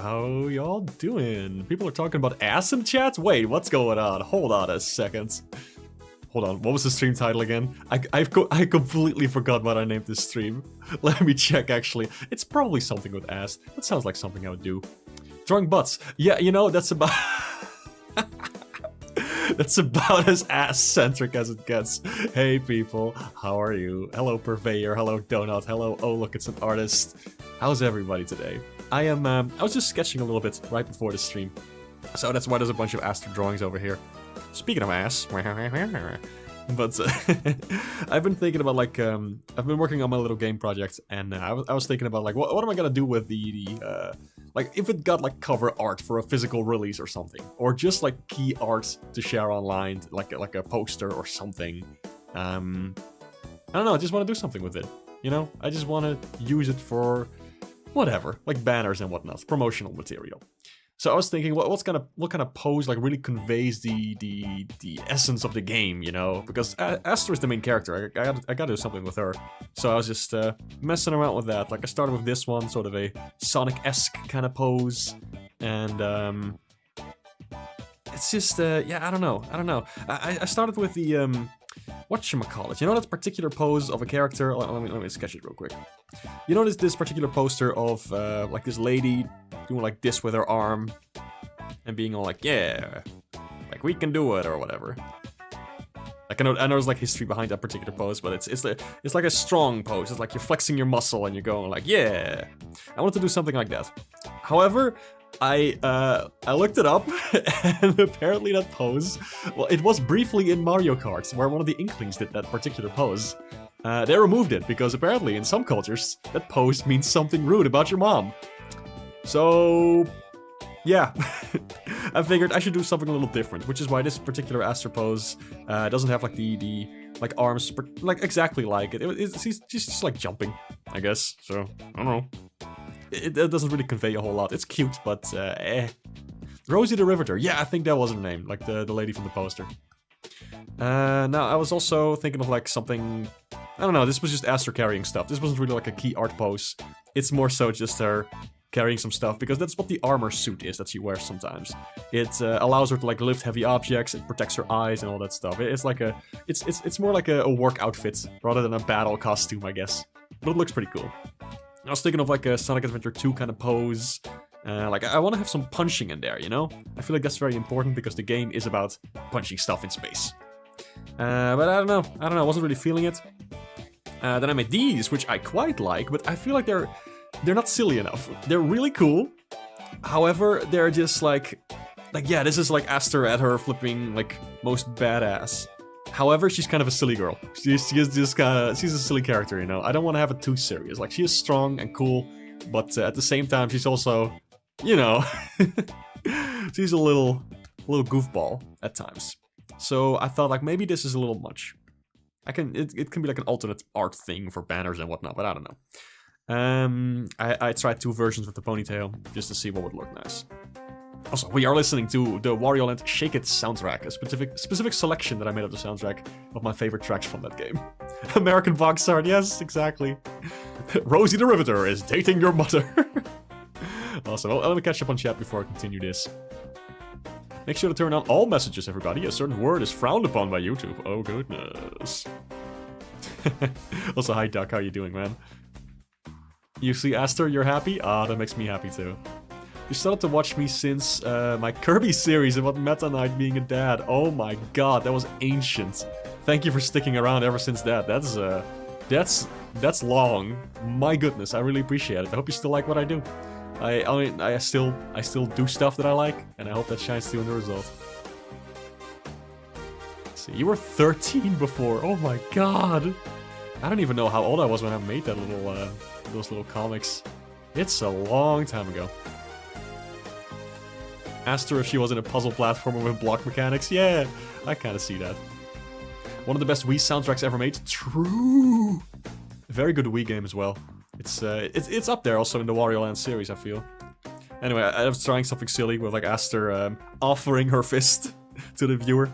how y'all doing? People are talking about ass in chat? Wait, what's going on? Hold on a second. Hold on, what was the stream title again? I completely forgot what I named this stream. Let me check, actually. It's probably something with ass. That sounds like something I would do. Drawing butts. Yeah, you know, that's about... That's about as ass-centric as it gets. Hey people, how are you? Hello Purveyor, hello Donut, hello oh look it's an artist. How's everybody today? I was just sketching a little bit right before the stream. So that's why there's a bunch of Aster drawings over here. Speaking of ass, but I've been thinking about like I've been working on my little game project, and I was thinking about like what am I gonna do with the like if it got like cover art for a physical release or something, or just like key art to share online, like a poster or something. I don't know. I just want to do something with it. You know, I just want to use it for whatever, like banners and whatnot, promotional material. So I was thinking, what kind of pose like really conveys the essence of the game, you know? Because Aster is the main character. I gotta do something with her. So I was just messing around with that. Like I started with this one, sort of a Sonic-esque kind of pose, and it's just yeah, I don't know. I started with the whatchamacallit, you know that particular pose of a character? Let me sketch it real quick. You know this particular poster of like this lady doing like this with her arm and being all like, yeah, like we can do it or whatever. Like I know there's like history behind that particular pose, but it's like a strong pose. It's like you're flexing your muscle and you're going like, yeah. I wanted to do something like that. However, I looked it up, and apparently that pose, well, it was briefly in Mario Kart, where one of the Inklings did that particular pose. They removed it, because apparently in some cultures, that pose means something rude about your mom. So, yeah, I figured I should do something a little different, which is why this particular Aster pose doesn't have like the like arms, like exactly like it. She's just like jumping, I guess, so, I don't know. It doesn't really convey a whole lot. It's cute, but eh. Rosie the Riveter. Yeah, I think that was her name, like the lady from the poster. Now, I was also thinking of like something... I don't know, this was just Aster carrying stuff. This wasn't really like a key art pose. It's more so just her carrying some stuff, because that's what the armor suit is that she wears sometimes. It allows her to like lift heavy objects, it protects her eyes and all that stuff. It's like a... It's more like a work outfit, rather than a battle costume, I guess. But it looks pretty cool. I was thinking of like a Sonic Adventure 2 kind of pose. Like I want to have some punching in there, you know? I feel like that's very important because the game is about punching stuff in space. But I don't know, I wasn't really feeling it. Then I made these, which I quite like, but I feel like they're not silly enough. They're really cool. However, they're just like yeah, this is like Aster at her flipping like most badass. However, she's kind of a silly girl. She's a silly character, you know? I don't want to have it too serious. Like, she is strong and cool, but at the same time, she's also, you know, she's a little goofball at times. So I thought, like, maybe this is a little much. It can be like an alternate art thing for banners and whatnot, but I don't know. I tried 2 versions with the ponytail, just to see what would look nice. Also, we are listening to the Wario Land Shake It soundtrack, a specific selection that I made of the soundtrack of my favorite tracks from that game. American box art, yes, exactly. Rosie the Riveter is dating your mother. Awesome, well, let me catch up on chat before I continue this. Make sure to turn on all messages, everybody. A certain word is frowned upon by YouTube. Oh, goodness. Also, hi, Duck, how you doing, man? You see Aster, you're happy? Ah, that makes me happy, too. You started to watch me since my Kirby series about Meta Knight being a dad. Oh my god, that was ancient. Thank you for sticking around ever since that. That's long. My goodness, I really appreciate it. I hope you still like what I do. I still do stuff that I like, and I hope that shines through in the result. Let's see, you were 13 before. Oh my god. I don't even know how old I was when I made that those little comics. It's a long time ago. Asked her if she was in a puzzle platformer with block mechanics. Yeah, I kind of see that. One of the best Wii soundtracks ever made. True. Very good Wii game as well. It's up there also in the Wario Land series, I feel. Anyway, I was trying something silly with like Aster offering her fist to the viewer.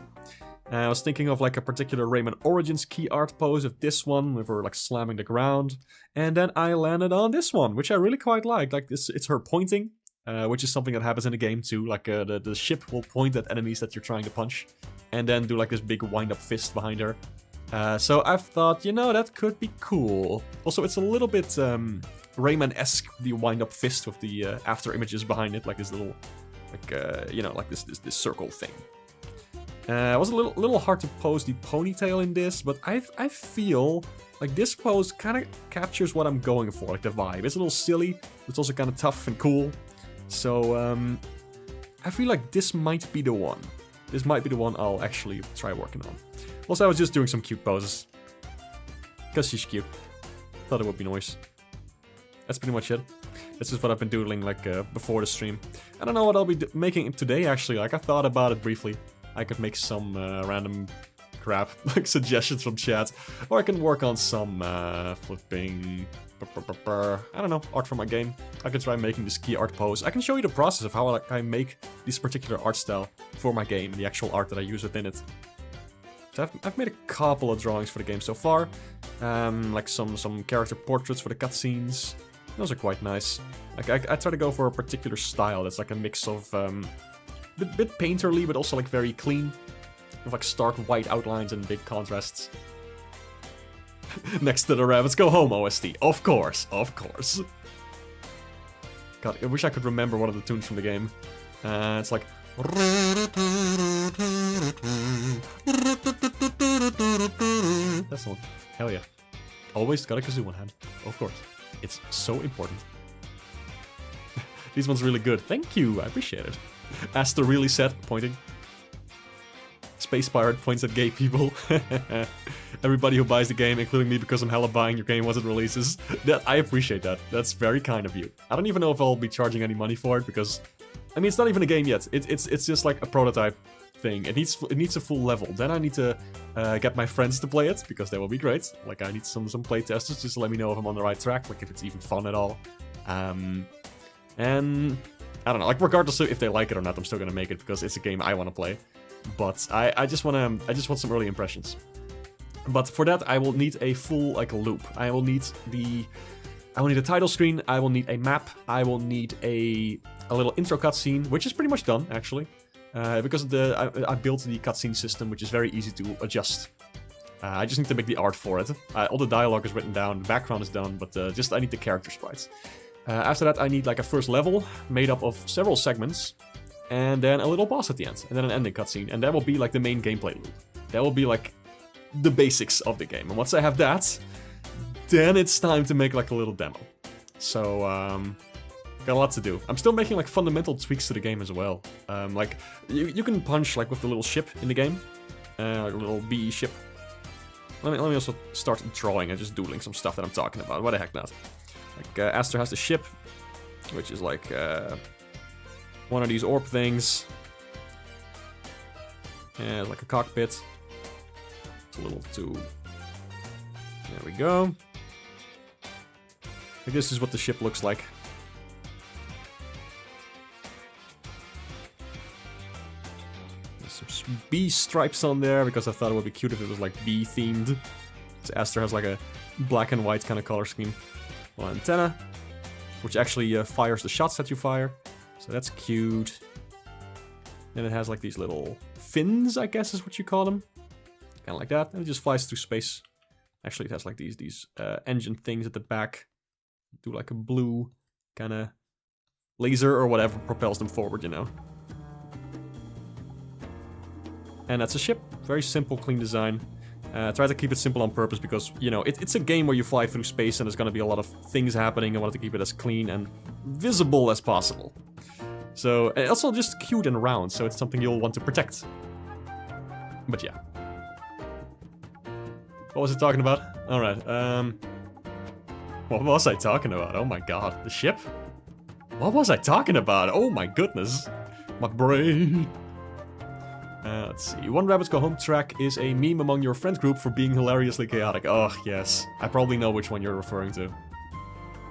I was thinking of like a particular Rayman Origins key art pose of this one with her like slamming the ground. And then I landed on this one, which I really quite like. Like this, it's her pointing. which is something that happens in the game too. Like the ship will point at enemies that you're trying to punch, and then do like this big wind-up fist behind her. So I've thought, you know, that could be cool. Also, it's a little bit Rayman-esque, the wind-up fist with the after images behind it, like this little, like you know, like this circle thing. It was a little hard to pose the ponytail in this, but I feel like this pose kind of captures what I'm going for, like the vibe. It's a little silly, but it's also kind of tough and cool. So I feel like this might be the one. This might be the one I'll actually try working on. Also, I was just doing some cute poses. Because she's cute. Thought it would be nice. That's pretty much it. This is what I've been doodling, like, before the stream. I don't know what I'll be making today, actually. Like, I thought about it briefly. I could make some random crap, like suggestions from chat. Or I can work on some flipping... I don't know, art for my game. I could try making this key art pose. I can show you the process of how I make this particular art style for my game, the actual art that I use within it. So I've made a couple of drawings for the game so far. Like some character portraits for the cutscenes. Those are quite nice. Like I try to go for a particular style that's like a mix of bit painterly, but also like very clean, with like stark white outlines and big contrasts. Next to the Rabbits Go Home OST, of course, of course. God, I wish I could remember one of the tunes from the game. It's like. That's the one. Hell yeah. Always got a kazoo on hand, of course. It's so important. These ones really good. Thank you, I appreciate it. Aster really said, pointing. Space Pirate points at gay people. Everybody who buys the game, including me, because I'm hella buying your game once it releases. I appreciate that. That's very kind of you. I don't even know if I'll be charging any money for it, because... I mean, it's not even a game yet. It's just like a prototype thing. It needs a full level. Then I need to get my friends to play it, because they will be great. Like, I need some playtesters just to let me know if I'm on the right track, like if it's even fun at all. And... I don't know, like regardless of if they like it or not, I'm still gonna make it because it's a game I want to play. But I just want some early impressions. But for that, I will need a full like loop. I will need a title screen. I will need a map. I will need a little intro cutscene, which is pretty much done actually, because I built the cutscene system, which is very easy to adjust. I just need to make the art for it. All the dialogue is written down, the background is done, but I need the character sprites. After that, I need like a first level made up of several segments, and then a little boss at the end, and then an ending cutscene, and that will be like the main gameplay loop. That will be like the basics of the game. And once I have that, then it's time to make like a little demo. So, got a lot to do. I'm still making like fundamental tweaks to the game as well. Like, you can punch like with the little ship in the game, like a little bee ship. Let me also start drawing and just doodling some stuff that I'm talking about. Why the heck not? Like, Aster has the ship, which is like one of these orb things. Yeah, like a cockpit. It's a little too... There we go. Like, this is what the ship looks like. There's some bee stripes on there, because I thought it would be cute if it was like bee themed. So Aster has like a black and white kind of color scheme. Well, antenna, which actually fires the shots that you fire. So that's cute. Then it has like these little fins, I guess is what you call them. Kind of like that. And it just flies through space. Actually, it has like these engine things at the back. Do like a blue kind of laser or whatever propels them forward, you know. And that's a ship. Very simple, clean design. Try to keep it simple on purpose because, you know, it's a game where you fly through space and there's gonna be a lot of things happening. I wanted to keep it as clean and visible as possible. So, and also just cute and round, so it's something you'll want to protect. But yeah. What was I talking about? Alright, what was I talking about? Oh my god, the ship? What was I talking about? Oh my goodness. My brain. Let's see. One Rabbits Go Home track is a meme among your friend group for being hilariously chaotic. Oh, yes. I probably know which one you're referring to.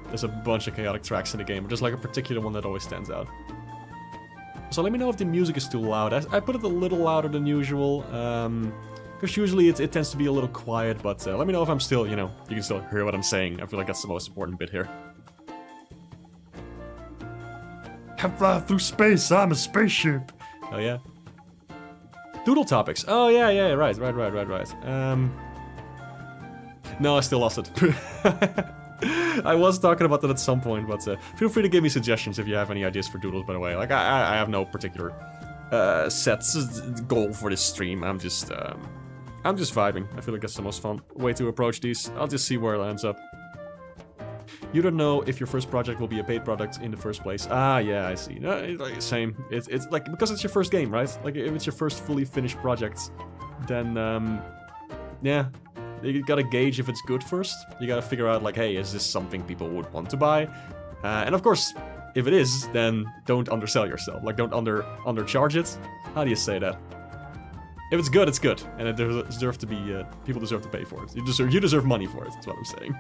There's a bunch of chaotic tracks in the game, but there's like a particular one that always stands out. So let me know if the music is too loud. I put it a little louder than usual, because usually it tends to be a little quiet, but let me know if I'm still, you know, you can still hear what I'm saying. I feel like that's the most important bit here. I'm flying through space, I'm a spaceship. Oh yeah. Doodle topics. Oh yeah, right. No, I still lost it. I was talking about that at some point, but feel free to give me suggestions if you have any ideas for doodles, by the way. Like, I have no particular set goal for this stream. I'm just vibing. I feel like that's the most fun way to approach these. I'll just see where it ends up. You don't know if your first project will be a paid product in the first place. Ah, yeah, I see. No, it's like, same. It's like, because it's your first game, right? Like, if it's your first fully finished project, then, yeah. You gotta gauge if it's good first. You gotta figure out, like, hey, is this something people would want to buy? And of course, if it is, then don't undersell yourself. Like, don't undercharge it. How do you say that? If it's good, it's good, and it deserves to be. People deserve to pay for it. You deserve money for it. That's what I'm saying.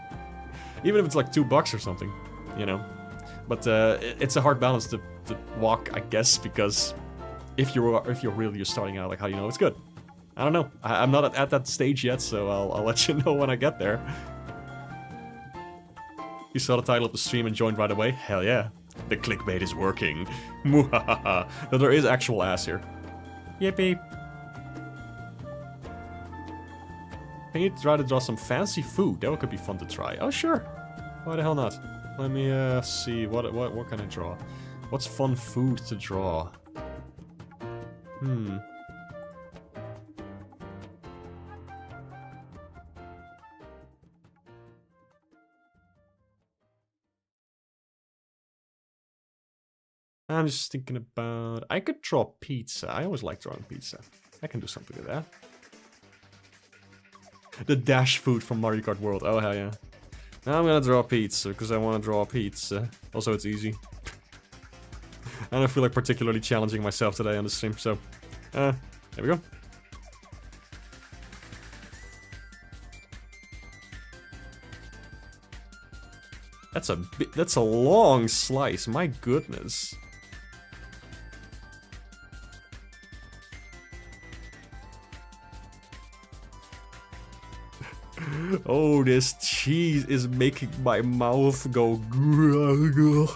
Even if it's like $2 or something, you know. But it's a hard balance to walk, I guess, because if you're really just starting out, like, how do you know it's good? I don't know. I'm not at that stage yet, so I'll let you know when I get there. You saw the title of the stream and joined right away? Hell yeah. The clickbait is working. Muhahaha. No, there is actual ass here. Yippee. Can you try to draw some fancy food? That could be fun to try. Oh, sure. Why the hell not? Let me see. What can I draw? What's fun food to draw? I'm just thinking about... I could draw pizza. I always like drawing pizza. I can do something with that. The dash food from Mario Kart World. Oh, hell yeah. Now I'm gonna draw pizza, because I want to draw pizza. Also, it's easy. I don't feel like particularly challenging myself today on the stream, so... there we go. That's a long slice, my goodness. Oh, this cheese is making my mouth go grrr.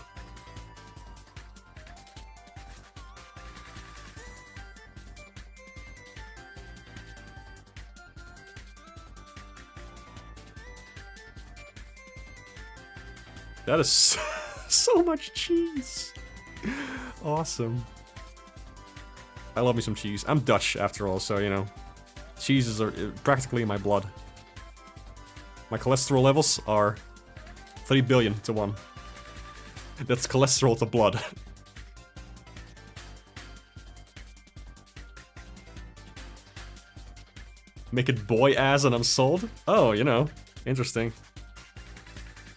That is so much cheese. Awesome. I love me some cheese. I'm Dutch after all, so you know, cheeses are practically in my blood. My cholesterol levels are 3 billion to 1. That's cholesterol to blood. Make it boy ass and I'm sold? Oh, you know, interesting.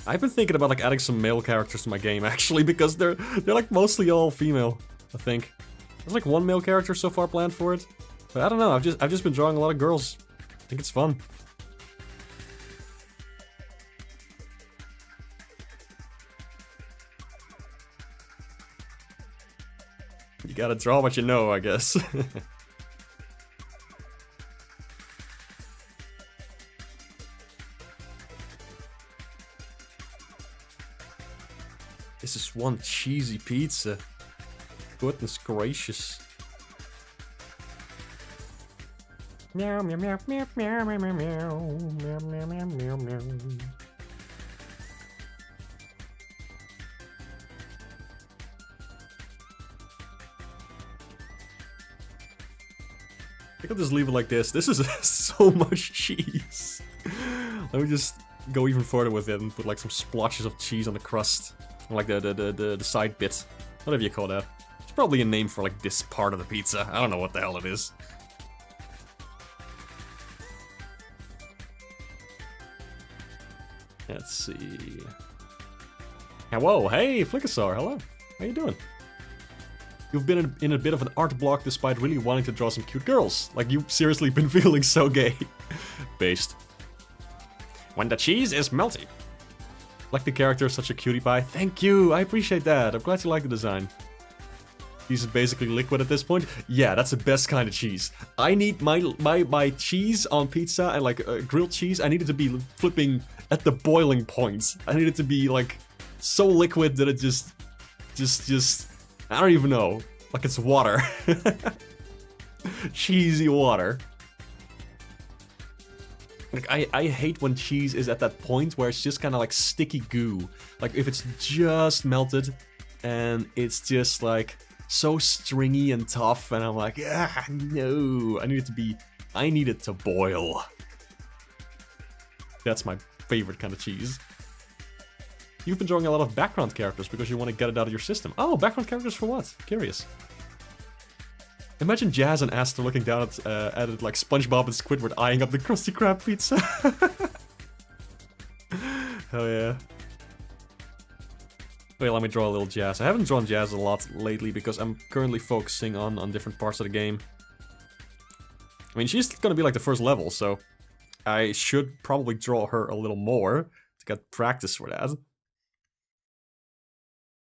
I've been thinking about like adding some male characters to my game actually, because they're like mostly all female, I think. There's like one male character so far planned for it. But I don't know, I've just been drawing a lot of girls. I think it's fun. You gotta draw what you know, I guess. This is one cheesy pizza. Goodness gracious. Meow meow meow meow meow meow meow meow meow meow meow meow. I could just leave it like this. This is so much cheese. Let me just go even further with it and put like some splotches of cheese on the crust. Like the side bit. Whatever you call that. It's probably a name for like this part of the pizza. I don't know what the hell it is. Let's see. Whoa, hey, Flickasaur, hello. How you doing? You've been in a bit of an art block despite really wanting to draw some cute girls. Like, you've seriously been feeling so gay. Based. When the cheese is melty. Like the character is such a cutie pie. Thank you, I appreciate that. I'm glad you like the design. Cheese is basically liquid at this point. Yeah, that's the best kind of cheese. I need my cheese on pizza and like grilled cheese. I need it to be flipping at the boiling point. I need it to be like so liquid that it just I don't even know. Like it's water. Cheesy water. Like, I hate when cheese is at that point where it's just kind of like sticky goo. Like, if it's just melted and it's just like so stringy and tough, and I'm like, ah, no, I need it to boil. That's my favorite kind of cheese. You've been drawing a lot of background characters because you want to get it out of your system. Oh, background characters for what? Curious. Imagine Jazz and Aster looking down at it like SpongeBob and Squidward eyeing up the Krusty Krab pizza. Hell yeah. Wait, let me draw a little Jazz. I haven't drawn Jazz a lot lately because I'm currently focusing on different parts of the game. I mean, she's gonna be like the first level, so I should probably draw her a little more to get practice for that.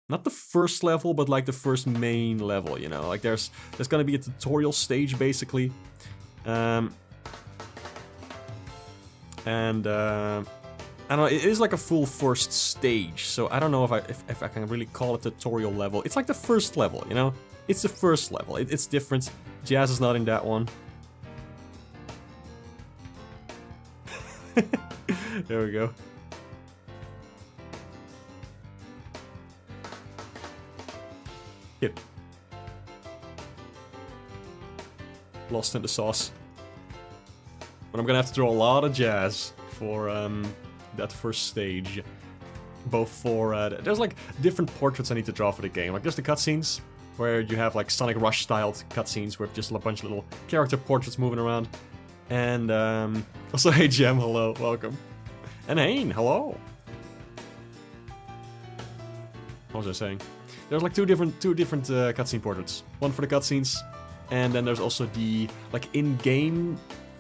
Not the first level, but like the first main level, you know? Like there's gonna be a tutorial stage, basically. I don't know, it is like a full first stage, so I don't know if I can really call it tutorial level. It's like the first level, you know? It's the first level. It's different. Jazz is not in that one. There we go. Yep. Lost in the sauce. But I'm gonna have to draw a lot of Jazz for that first stage. Both for there's like different portraits I need to draw for the game. Like there's the cutscenes where you have like Sonic Rush styled cutscenes with just a bunch of little character portraits moving around. And also, hey Jem, hello, welcome. And Hane, hello. What was I saying? There's like two different cutscene portraits. One for the cutscenes, and then there's also the like in-game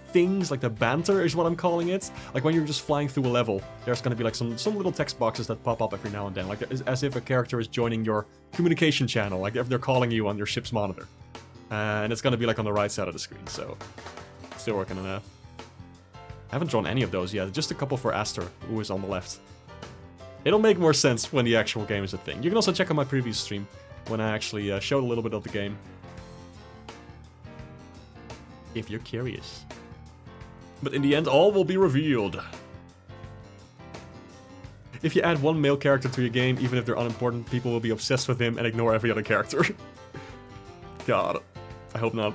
things, like the banter is what I'm calling it. Like when you're just flying through a level, there's gonna be like some little text boxes that pop up every now and then, like as if a character is joining your communication channel, like if they're calling you on your ship's monitor. And it's gonna be like on the right side of the screen, so still working on that. I haven't drawn any of those yet, just a couple for Aster, who is on the left. It'll make more sense when the actual game is a thing. You can also check out my previous stream, when I actually showed a little bit of the game. If you're curious. But in the end, all will be revealed. If you add one male character to your game, even if they're unimportant, people will be obsessed with him and ignore every other character. God, I hope not.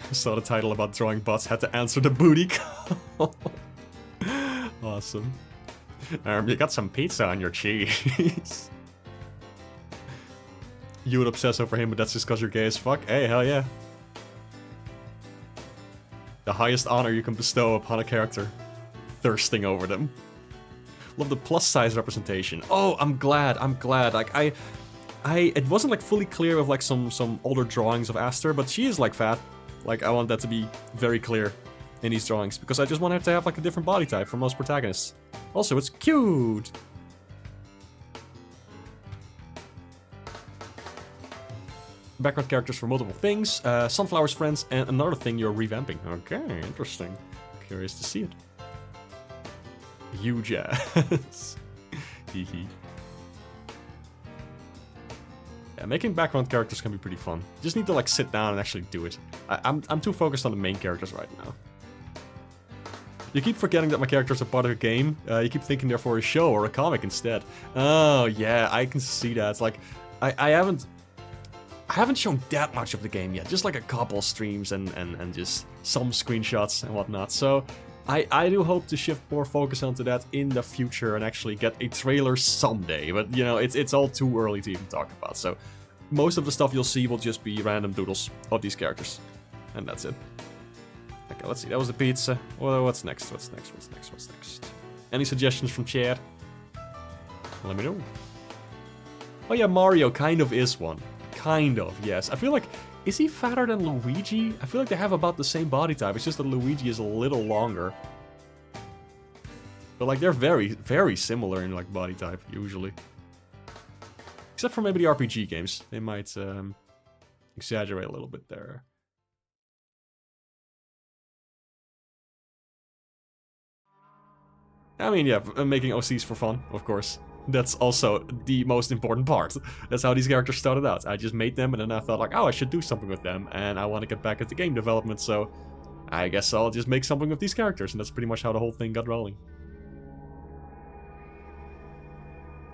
I saw the title about drawing bots, had to answer the booty call. Awesome. You got some pizza on your cheese. You would obsess over him, but that's just because you're gay as fuck? Hey, hell yeah. The highest honor you can bestow upon a character. Thirsting over them. Love the plus size representation. Oh, I'm glad. Like, it wasn't like fully clear of like some older drawings of Aster, but she is like fat. Like, I want that to be very clear in these drawings, because I just want her to have like a different body type for most protagonists. Also, it's cute! Background characters for multiple things, Sunflower's friends, and another thing you're revamping. Okay, interesting. Curious to see it. Huge ass. Hehe. Yeah, making background characters can be pretty fun. You just need to like sit down and actually do it. I'm too focused on the main characters right now. You keep forgetting that my characters are part of a game. You keep thinking they're for a show or a comic instead. Oh yeah, I can see that. It's like I haven't shown that much of the game yet. Just like a couple streams and just some screenshots and whatnot. So I do hope to shift more focus onto that in the future and actually get a trailer someday. But you know, it's all too early to even talk about. So most of the stuff you'll see will just be random doodles of these characters, and that's it. Okay, let's see. That was the pizza. Well, what's next? What's next? Any suggestions from chat? Let me know. Oh yeah, Mario kind of is one. Kind of, yes. I feel like, is he fatter than Luigi? I feel like they have about the same body type. It's just that Luigi is a little longer. But like, they're very, very similar in like body type, usually. Except for maybe the RPG games. They might exaggerate a little bit there. I mean, yeah, making OCs for fun, of course. That's also the most important part. That's how these characters started out. I just made them and then I felt like, oh, I should do something with them. And I want to get back into game development, so I guess I'll just make something with these characters. And that's pretty much how the whole thing got rolling.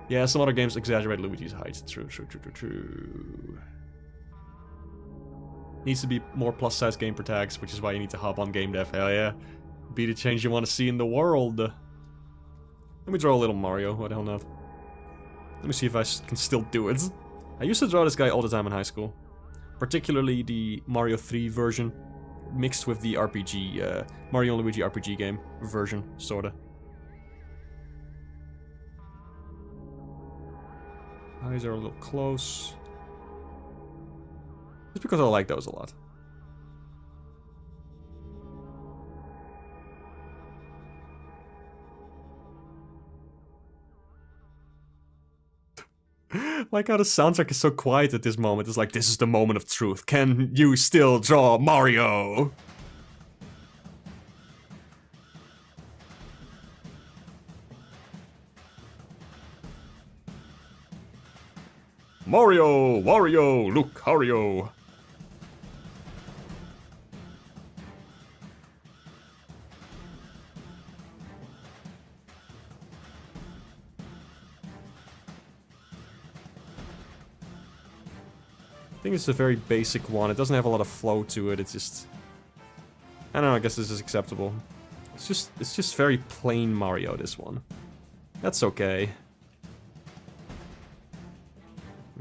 Yeah, some other games exaggerate Luigi's height. True. Needs to be more plus-size game per tags, which is why you need to hop on game dev. Hell yeah. Be the change you want to see in the world. Let me draw a little Mario. Why the hell not? Let me see if I can still do it. I used to draw this guy all the time in high school. Particularly the Mario 3 version. Mixed with the RPG, Mario and Luigi RPG game version, sorta. Eyes are a little close. Just because I like those a lot. Like how the soundtrack is so quiet at this moment. It's like, this is the moment of truth. Can you still draw Mario? Mario, Wario, Lucario. I think it's a very basic one. It doesn't have a lot of flow to it. It's just, I don't know. I guess this is acceptable. It's just very plain Mario. This one. That's okay.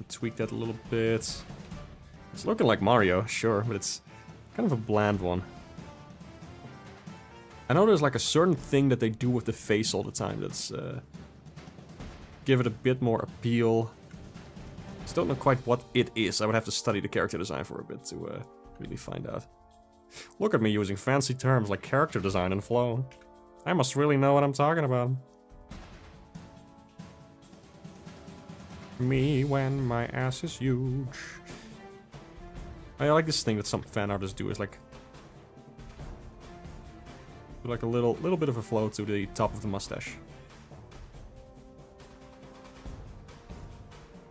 Tweak that a little bit. It's looking like Mario, sure, but it's kind of a bland one. I know there's like a certain thing that they do with the face all the time that's give it a bit more appeal. Just don't know quite what it is. I would have to study the character design for a bit to really find out. Look at me using fancy terms like character design and flow. I must really know what I'm talking about. Me when my ass is huge. I like this thing that some fan artists do. Is like a little bit of a flow to the top of the mustache.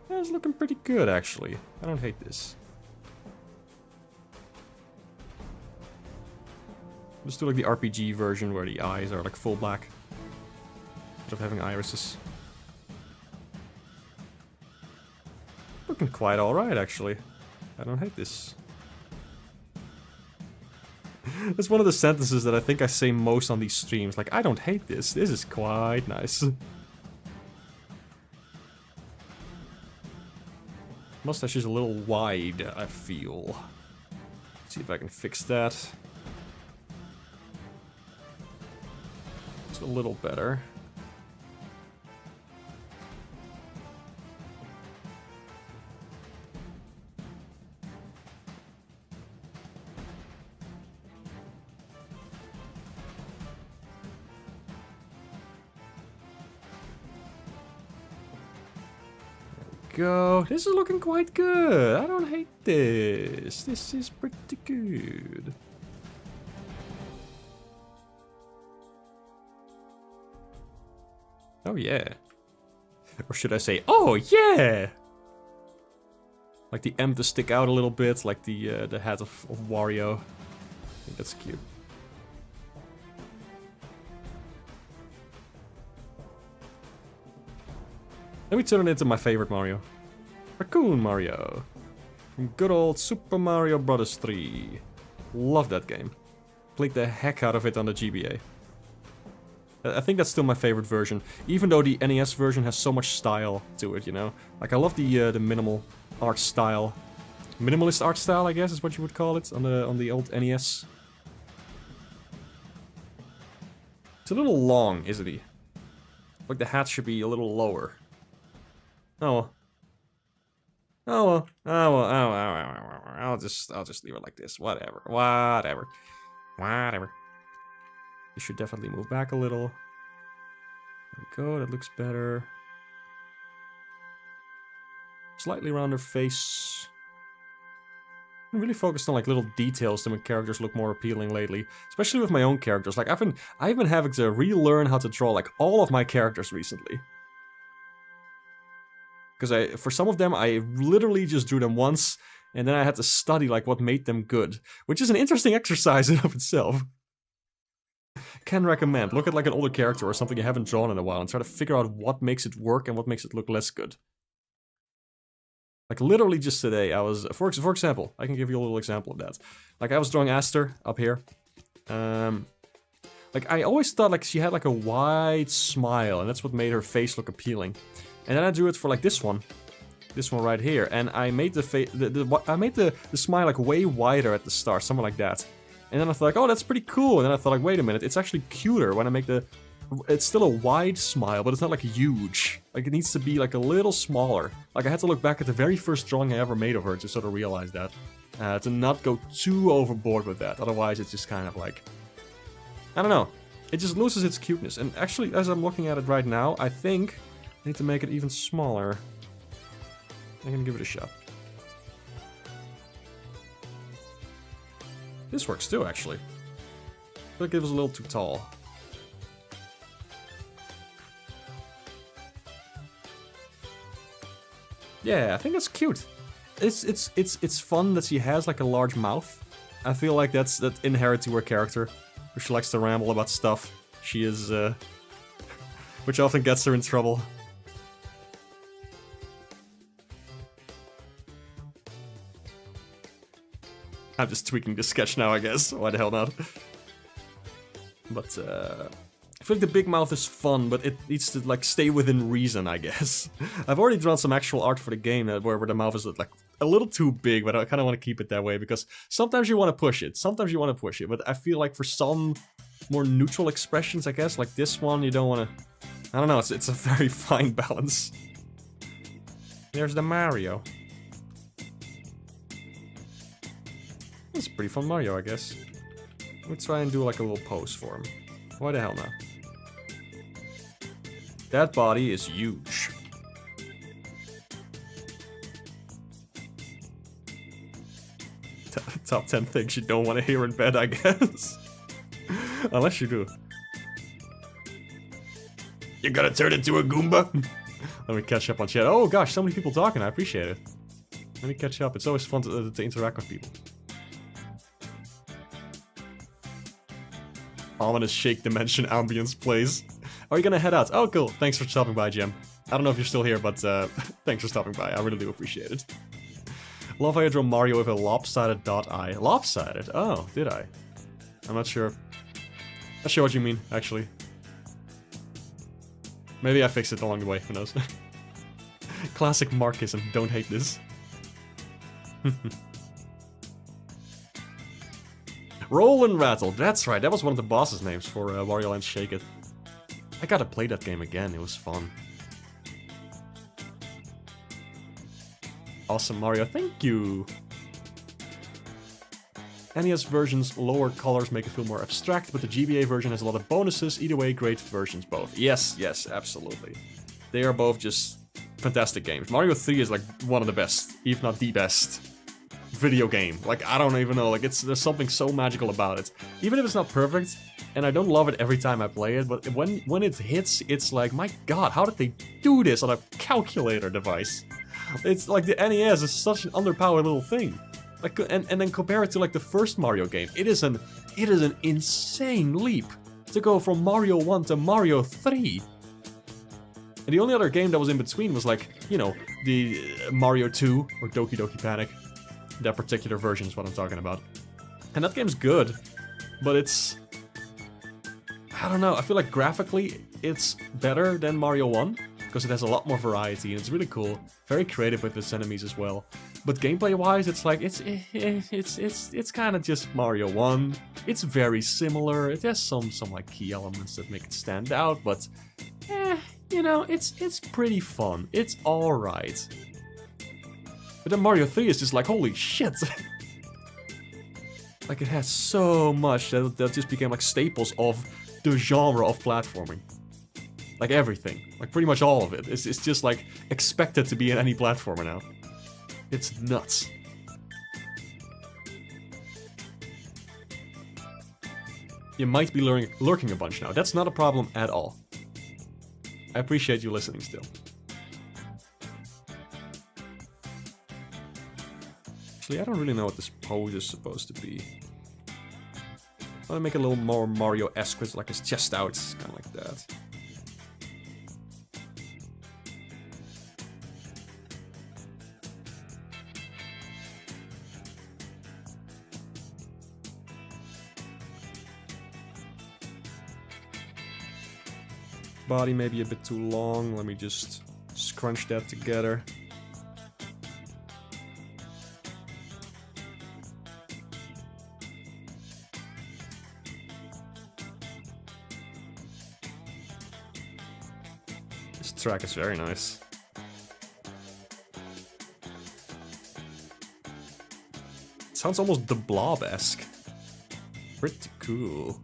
Yeah, it's looking pretty good actually. I don't hate this. Let's do like the RPG version where the eyes are like full black instead of having irises. Looking quite alright, actually. I don't hate this. That's one of the sentences that I think I say most on these streams. Like, I don't hate this. This is quite nice. Mustache is a little wide, I feel. Let's see if I can fix that. It's a little better. Go. This is looking quite good. I don't hate this. This is pretty good. Oh yeah. Or should I say, oh yeah! Like the M to stick out a little bit, like the hat of Wario. I think that's cute. Let me turn it into my favorite Mario. Raccoon Mario. From good old Super Mario Bros. 3. Love that game. Played the heck out of it on the GBA. I think that's still my favorite version. Even though the NES version has so much style to it, you know? Like, I love the minimal art style. Minimalist art style, I guess, is what you would call it on the old NES. It's a little long, isn't he? Like, the hat should be a little lower. Oh well. Oh well. Oh well. Oh well. I'll just leave it like this. Whatever. Whatever. Whatever. You should definitely move back a little. There we go. That looks better. Slightly rounder face. I'm really focused on like little details to make characters look more appealing lately, especially with my own characters. Like I've been having to relearn how to draw like all of my characters recently. Because for some of them, I literally just drew them once, and then I had to study like what made them good, which is an interesting exercise in of itself. Can recommend. Look at like an older character or something you haven't drawn in a while and try to figure out what makes it work and what makes it look less good. Like literally just today, I was, for example, I can give you a little example of that. Like I was drawing Aster up here. Like I always thought like she had like a wide smile and that's what made her face look appealing. And then I drew it for like this one right here, and I made the smile like way wider at the start, something like that. And then I thought like, oh, that's pretty cool. And then I thought like, wait a minute, it's actually cuter when I make it's still a wide smile, but it's not like huge. Like it needs to be like a little smaller. Like I had to look back at the very first drawing I ever made of her to sort of realize that. To not go too overboard with that, otherwise it's just kind of like, I don't know. It just loses its cuteness. And actually, as I'm looking at it right now, I think I need to make it even smaller. I'm gonna give it a shot. This works too, actually. I feel like it was a little too tall. Yeah, I think that's cute. It's fun that she has like a large mouth. I feel like that's inherent to her character. Where she likes to ramble about stuff. She is, which often gets her in trouble. I'm just tweaking the sketch now, I guess. Why the hell not? But, I feel like the big mouth is fun, but it needs to, like, stay within reason, I guess. I've already drawn some actual art for the game where the mouth is, like, a little too big, but I kind of want to keep it that way, because sometimes you want to push it. Sometimes you want to push it, but I feel like for some more neutral expressions, I guess, like this one, you don't want to... I don't know, it's a very fine balance. There's the Mario. It's a pretty fun Mario, I guess. Let me try and do like a little pose for him. Why the hell not? That body is huge. Top 10 things you don't want to hear in bed, I guess. Unless you do. You're gonna turn into a Goomba? Let me catch up on chat. Oh gosh, so many people talking, I appreciate it. Let me catch up, it's always fun to interact with people. Ominous Shake Dimension ambience plays. Are you gonna head out? Oh cool, thanks for stopping by, Jim. I don't know if you're still here, but thanks for stopping by, I really do appreciate it. Love how you draw Mario with a lopsided dot eye. Lopsided? Oh, did I? I'm not sure. Not sure what you mean, actually. Maybe I fixed it along the way, who knows. Classic Markism, don't hate this. Roll and Rattle, that's right, that was one of the boss's names for Wario Land Shake It. I gotta play that game again, it was fun. Awesome, Mario, thank you! NES version's lower colors make it feel more abstract, but the GBA version has a lot of bonuses. Either way, great versions both. Yes, yes, absolutely. They are both just fantastic games. Mario 3 is like one of the best, if not the best, video game. Like, I don't even know, like there's something so magical about it. Even if it's not perfect, and I don't love it every time I play it, but when it hits, it's like, my god, how did they do this on a calculator device? It's like the NES is such an underpowered little thing. Like, and then compare it to like the first Mario game. It is an insane leap to go from Mario 1 to Mario 3. And the only other game that was in between was like, you know, the Mario 2 or Doki Doki Panic. That particular version is what I'm talking about. And that game's good, but it's... I don't know, I feel like graphically it's better than Mario 1. Because it has a lot more variety and it's really cool. Very creative with its enemies as well. But gameplay-wise, it's like, it's kind of just Mario 1. It's very similar. It has some like key elements that make it stand out, but you know, it's pretty fun. It's alright. But then Mario 3 is just like, holy shit! Like, it has so much that just became like staples of the genre of platforming. Like everything. Like pretty much all of it. It's just like expected to be in any platformer now. It's nuts. You might be lurking a bunch now. That's not a problem at all. I appreciate you listening still. Actually, I don't really know what this pose is supposed to be. I want to make it a little more Mario-esque with like his chest out, kind of like that. Body maybe a bit too long, let me just scrunch that together. This track is very nice. It sounds almost The Blob-esque. Pretty cool.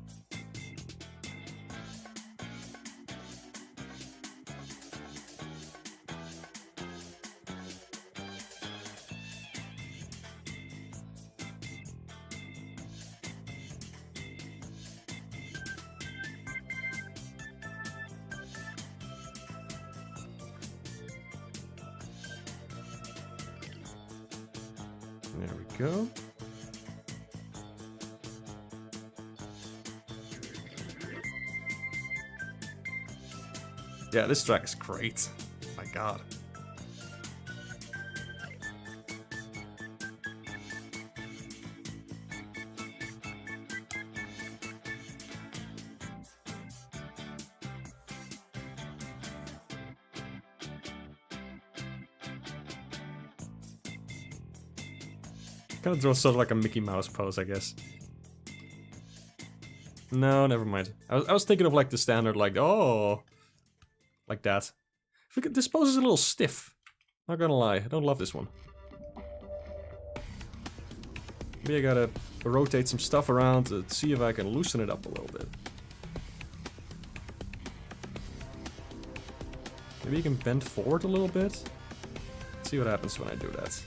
There we go. Yeah, this track is great. My god. Kind of draw sort of like a Mickey Mouse pose, I guess. No, never mind. I was thinking of like the standard, like, oh, like that. This pose is a little stiff. Not gonna lie, I don't love this one. Maybe I gotta rotate some stuff around to see if I can loosen it up a little bit. Maybe you can bend forward a little bit. Let's see what happens when I do that.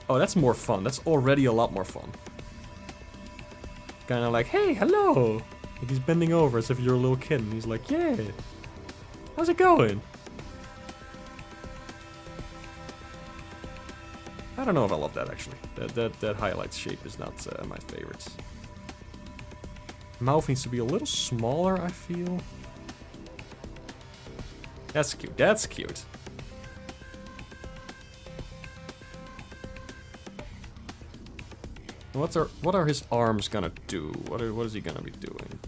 Oh, that's more fun. That's already a lot more fun. Kind of like, hey, hello! Like he's bending over as if you're a little kid, and he's like, yeah! How's it going? I don't know if I love that, actually. That highlight shape is not my favorite. Mouth needs to be a little smaller, I feel. That's cute. That's cute. What are his arms gonna do? What is he gonna be doing?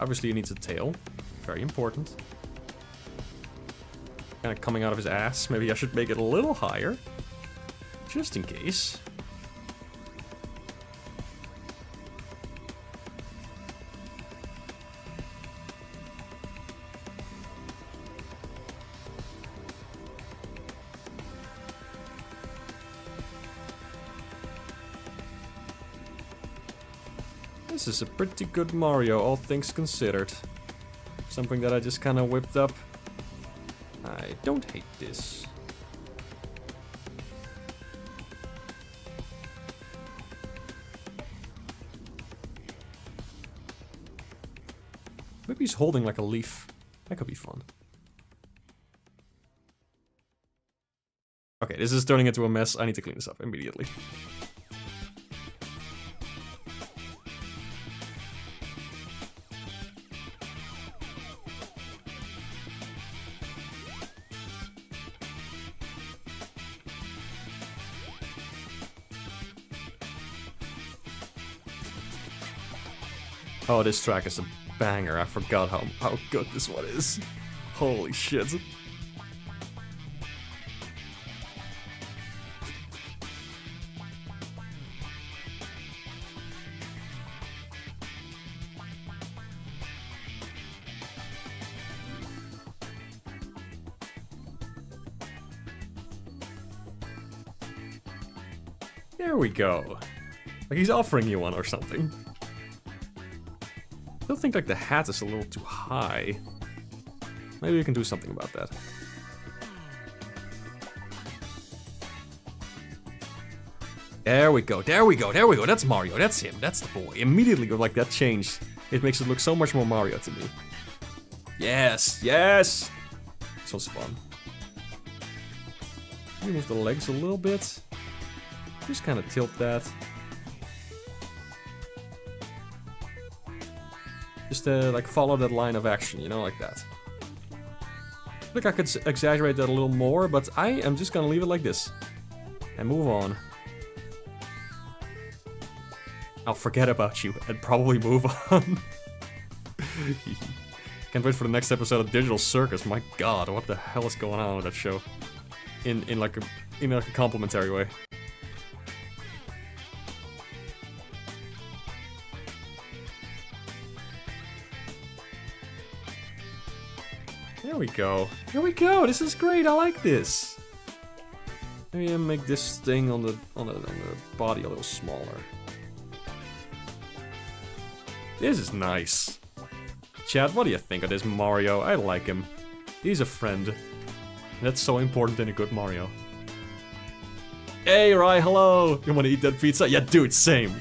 Obviously he needs a tail. Very important. Kinda coming out of his ass. Maybe I should make it a little higher. Just in case. This is a pretty good Mario, all things considered. Something that I just kind of whipped up. I don't hate this. Maybe he's holding like a leaf. That could be fun. Okay, this is turning into a mess. I need to clean this up immediately. Oh, this track is a banger. I forgot how good this one is. Holy shit. There we go. Like he's offering you one or something. I still think like the hat is a little too high. Maybe we can do something about that. There we go, there we go, there we go. That's Mario, that's him, that's the boy. Immediately, like that changed. It makes it look so much more Mario to me. Yes, yes! This was fun. Maybe move the legs a little bit. Just kind of tilt that. Just like follow that line of action, you know, like that. I think I could exaggerate that a little more, but I am just gonna leave it like this. And move on. I'll forget about you and probably move on. Can't wait for the next episode of Digital Circus. My god, what the hell is going on with that show? In like a complimentary way. There we go. Here we go. This is great. I like this. Maybe I'll make this thing on the body a little smaller. This is nice. Chat, what do you think of this Mario? I like him. He's a friend. That's so important in a good Mario. Hey, Rai, hello! You wanna eat that pizza? Yeah, dude, same.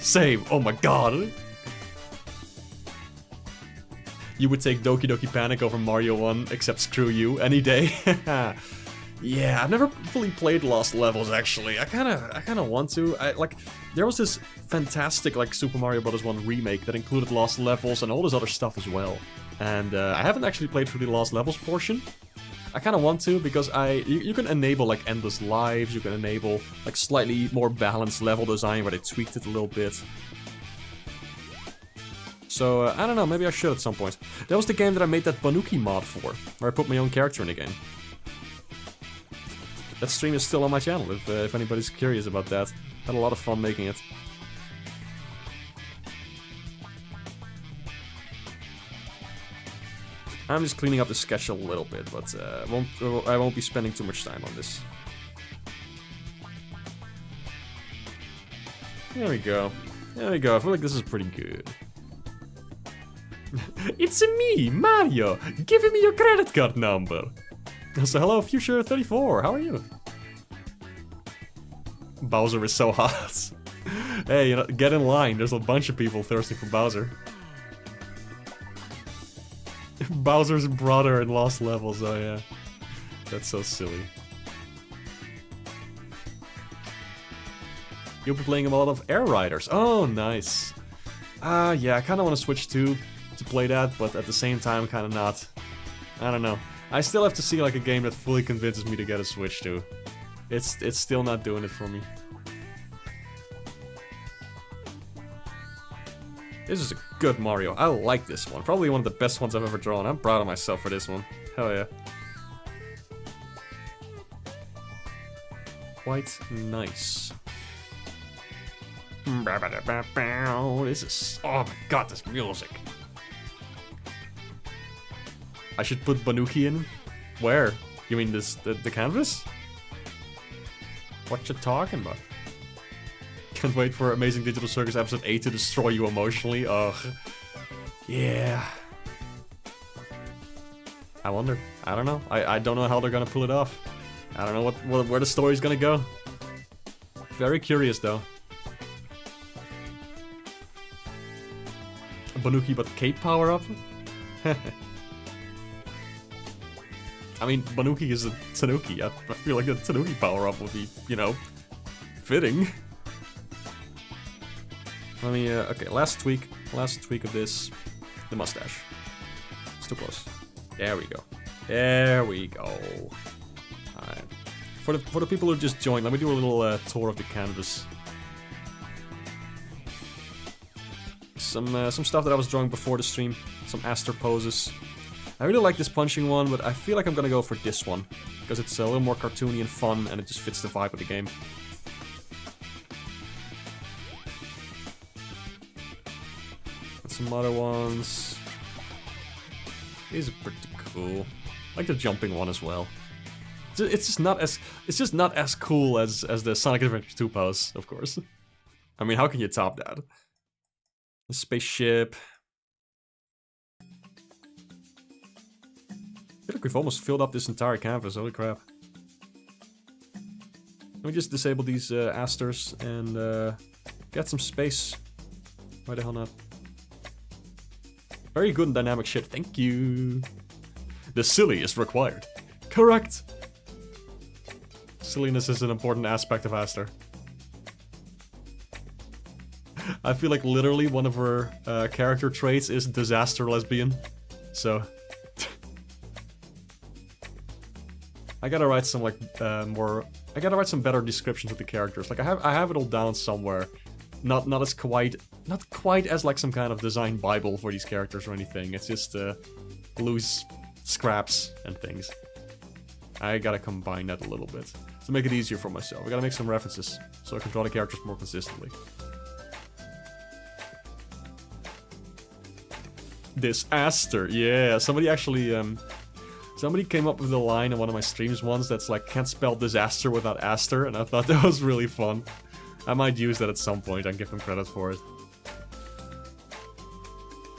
Oh my god. You would take Doki Doki Panic over Mario 1, except screw you, any day. Yeah, I've never fully played Lost Levels, actually. I kinda want to. There was this fantastic, like, Super Mario Bros. 1 remake that included Lost Levels and all this other stuff as well. And I haven't actually played through the Lost Levels portion. I kinda want to, because you can enable, like, endless lives, you can enable, like, slightly more balanced level design where they tweaked it a little bit. So, I don't know, maybe I should at some point. That was the game that I made that Banuki mod for, where I put my own character in the game. That stream is still on my channel, if anybody's curious about that. Had a lot of fun making it. I'm just cleaning up the sketch a little bit, but I won't be spending too much time on this. There we go. There we go. I feel like this is pretty good. It's me, Mario! Give me your credit card number! So hello, Future34, how are you? Bowser is so hot. Hey, you know, get in line, there's a bunch of people thirsty for Bowser. Bowser's brother in Lost Levels, oh yeah. That's so silly. You'll be playing a lot of Air Riders. Oh, nice. Yeah, I kinda wanna switch to play that, but at the same time, kinda not. I don't know. I still have to see like a game that fully convinces me to get a Switch to. It's still not doing it for me. This is a good Mario. I like this one. Probably one of the best ones I've ever drawn. I'm proud of myself for this one. Hell yeah. Quite nice. This is... oh my god, this music. I should put Banuki in? Where? You mean this the canvas? What you talking about? Can't wait for Amazing Digital Circus episode 8 to destroy you emotionally. Ugh. Yeah. I wonder. I don't know. I don't know how they're gonna pull it off. I don't know where the story's gonna go. Very curious though. Banuki but cape power up? I mean, Banuki is a Tanuki. I feel like a Tanuki power-up would be, you know, fitting. Let me, okay, last tweak of this, the mustache. It's too close. There we go. There we go. Alright. For the people who just joined, let me do a little tour of the canvas. Some stuff that I was drawing before the stream. Some Aster poses. I really like this punching one, but I feel like I'm gonna go for this one. Because it's a little more cartoony and fun, and it just fits the vibe of the game. And some other ones. These are pretty cool. I like the jumping one as well. It's just not as cool as the Sonic Adventure 2 pose, of course. I mean, how can you top that? The spaceship. I feel like we've almost filled up this entire canvas, holy crap. Let me just disable these asters and get some space. Why the hell not? Very good and dynamic shit, thank you. The silly is required. Correct. Silliness is an important aspect of Aster. I feel like literally one of her character traits is disaster lesbian. So I gotta write some like more. I gotta write some better descriptions of the characters. Like I have it all down somewhere. Not quite as like some kind of design bible for these characters or anything. It's just loose scraps and things. I gotta combine that a little bit to make it easier for myself. I gotta make some references so I can draw the characters more consistently. Disaster, yeah. Somebody actually, somebody came up with a line in one of my streams once that's like, can't spell disaster without Aster, and I thought that was really fun. I might use that at some point and give them credit for it.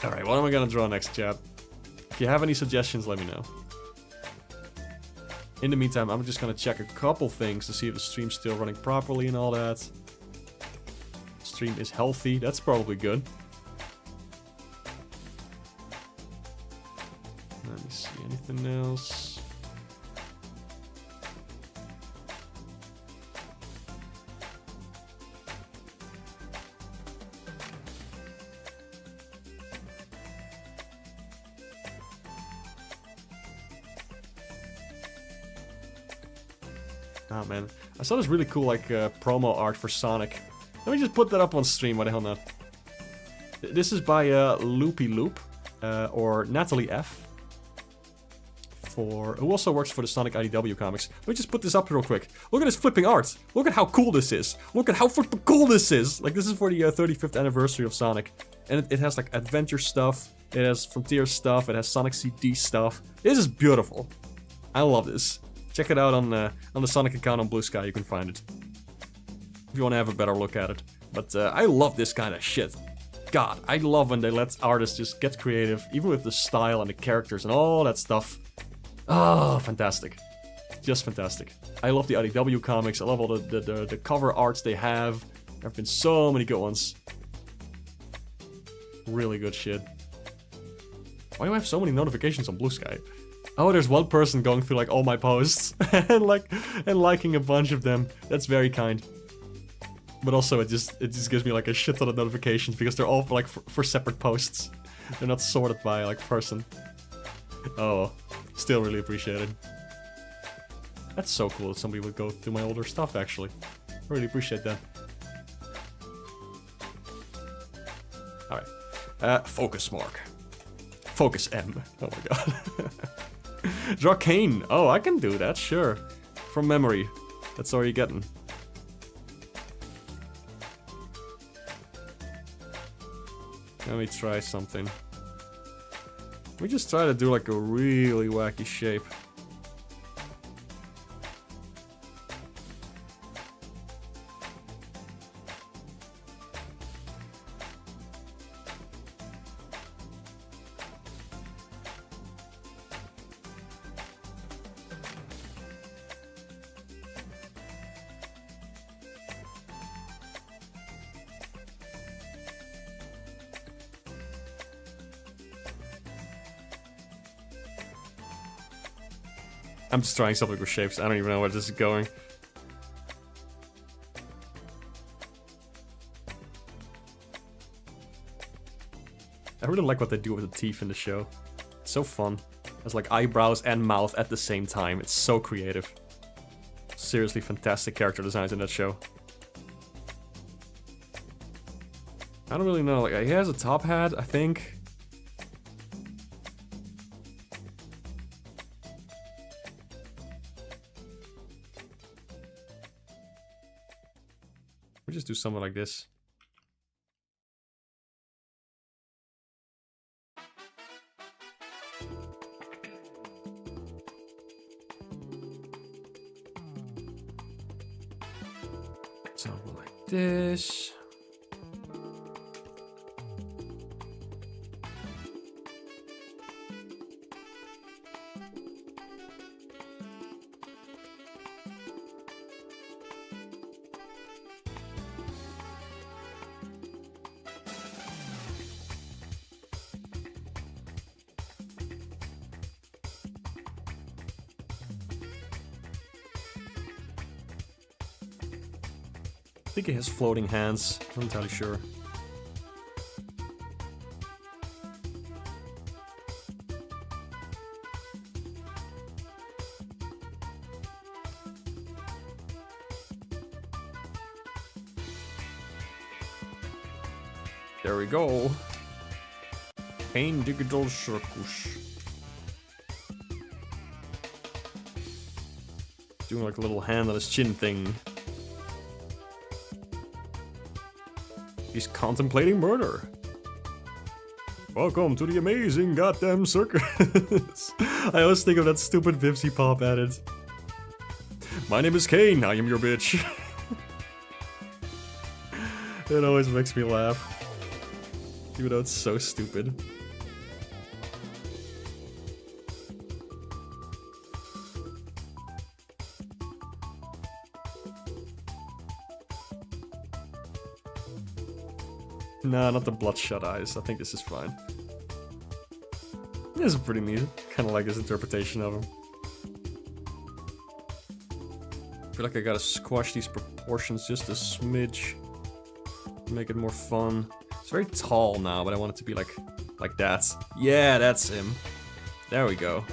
Alright, what am I gonna draw next, chat? If you have any suggestions, let me know. In the meantime, I'm just gonna check a couple things to see if the stream's still running properly and all that. Stream is healthy, that's probably good. Let me see, anything else? Oh man, I saw this really cool like promo art for Sonic. Let me just put that up on stream, why the hell not? This is by Loopy Loop, or Natalie F. Who also works for the Sonic IDW comics. Let me just put this up real quick. Look at this flipping art. Look at how cool this is. Look at how flipping cool this is. Like, this is for the 35th anniversary of Sonic. And it has, like, adventure stuff. It has Frontier stuff. It has Sonic CD stuff. This is beautiful. I love this. Check it out on the Sonic account on Blue Sky. You can find it. If you want to have a better look at it. But I love this kind of shit. God, I love when they let artists just get creative. Even with the style and the characters and all that stuff. Oh, fantastic. Just fantastic. I love the IDW comics. I love all the cover arts they have. There have been so many good ones. Really good shit. Why do I have so many notifications on Blue Sky? Oh, there's one person going through like all my posts and liking a bunch of them. That's very kind. But also it just gives me like a shit ton of notifications because they're all like for separate posts. They're not sorted by like person. Oh. Still really appreciated. That's so cool that somebody would go through my older stuff, actually. I really appreciate that. Alright. Focus Mark. Focus M. Oh my god. Draw Kane. Oh, I can do that, sure. From memory. That's all you're getting. Let me try something. We just try to do like a really wacky shape. I'm just trying something with shapes. I don't even know where this is going. I really like what they do with the teeth in the show. It's so fun. It's like eyebrows and mouth at the same time. It's so creative. Seriously fantastic character designs in that show. I don't really know. Like, he has a top hat, I think. We just do something like this. Something like this. think he has floating hands. Not entirely sure. There we go. Pain Digital Circus. Doing like a little hand on his chin thing. He's contemplating murder. Welcome to the amazing goddamn circus. I always think of that stupid Vipsy Pop added. My name is Kane, I am your bitch. It always makes me laugh. Even though it's so stupid. Nah, not the bloodshot eyes. I think this is fine. This is pretty neat. Kind of like his interpretation of him. I feel like I gotta squash these proportions just a smidge. Make it more fun. It's very tall now, but I want it to be like that. Yeah, that's him. There we go.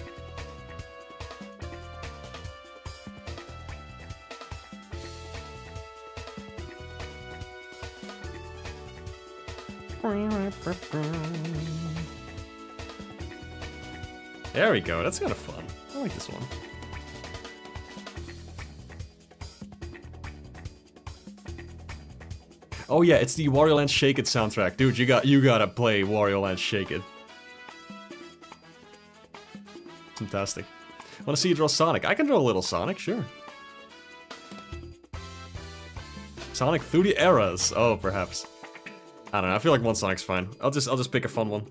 There we go, that's kind of fun. I like this one. Oh yeah, it's the Wario Land Shake It soundtrack. Dude, you gotta play Wario Land Shake It. Fantastic. Wanna see you draw Sonic? I can draw a little Sonic, sure. Sonic through the eras. Oh, perhaps. I don't know, I feel like one Sonic's fine. I'll just pick a fun one.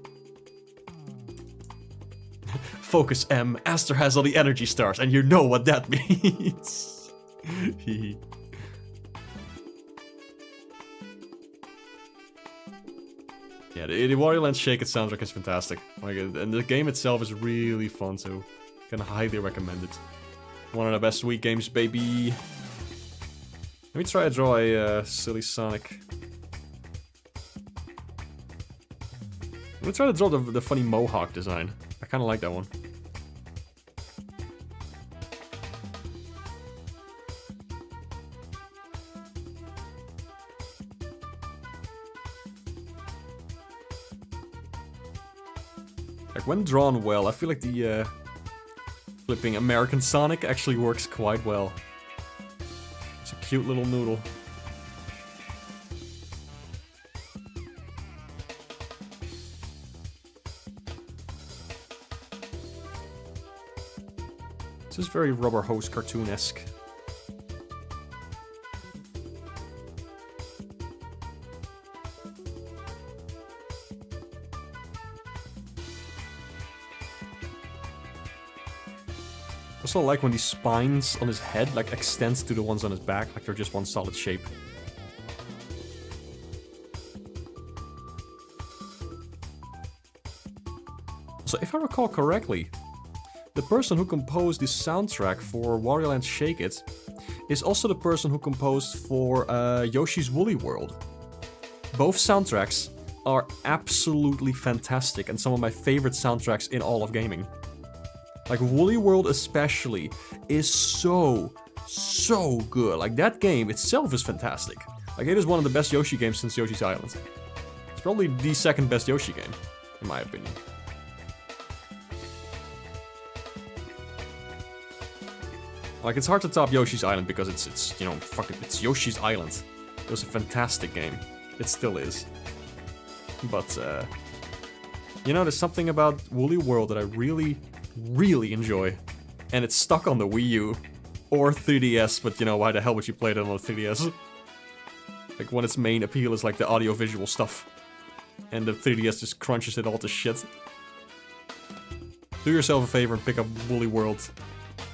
Focus M, Aster has all the energy stars, and you know what that means. Yeah, the Wario Land Shake It soundtrack is fantastic. Like, and the game itself is really fun too. Can highly recommend it. One of the best Wii games, baby. Let me try to draw a silly Sonic. Let me try to draw the funny mohawk design. I kind of like that one. Like, when drawn well, I feel like the flipping American Sonic actually works quite well. It's a cute little noodle. This is very Rubber Hose cartoon-esque. Also like when the spines on his head like extends to the ones on his back, like they're just one solid shape. So if I recall correctly, the person who composed the soundtrack for Wario Land Shake It is also the person who composed for Yoshi's Woolly World. Both soundtracks are absolutely fantastic and some of my favorite soundtracks in all of gaming. Like, Woolly World especially is so good. Like, that game itself is fantastic. Like, it is one of the best Yoshi games since Yoshi's Island. It's probably the second best Yoshi game, in my opinion. Like, it's hard to top Yoshi's Island because it's you know, it's Yoshi's Island. It was a fantastic game. It still is. But, you know, there's something about Woolly World that I really enjoy. And it's stuck on the Wii U. Or 3DS, but you know, why the hell would you play it on the 3DS? Like, when its main appeal is like the audio-visual stuff. And the 3DS just crunches it all to shit. Do yourself a favor and pick up Woolly World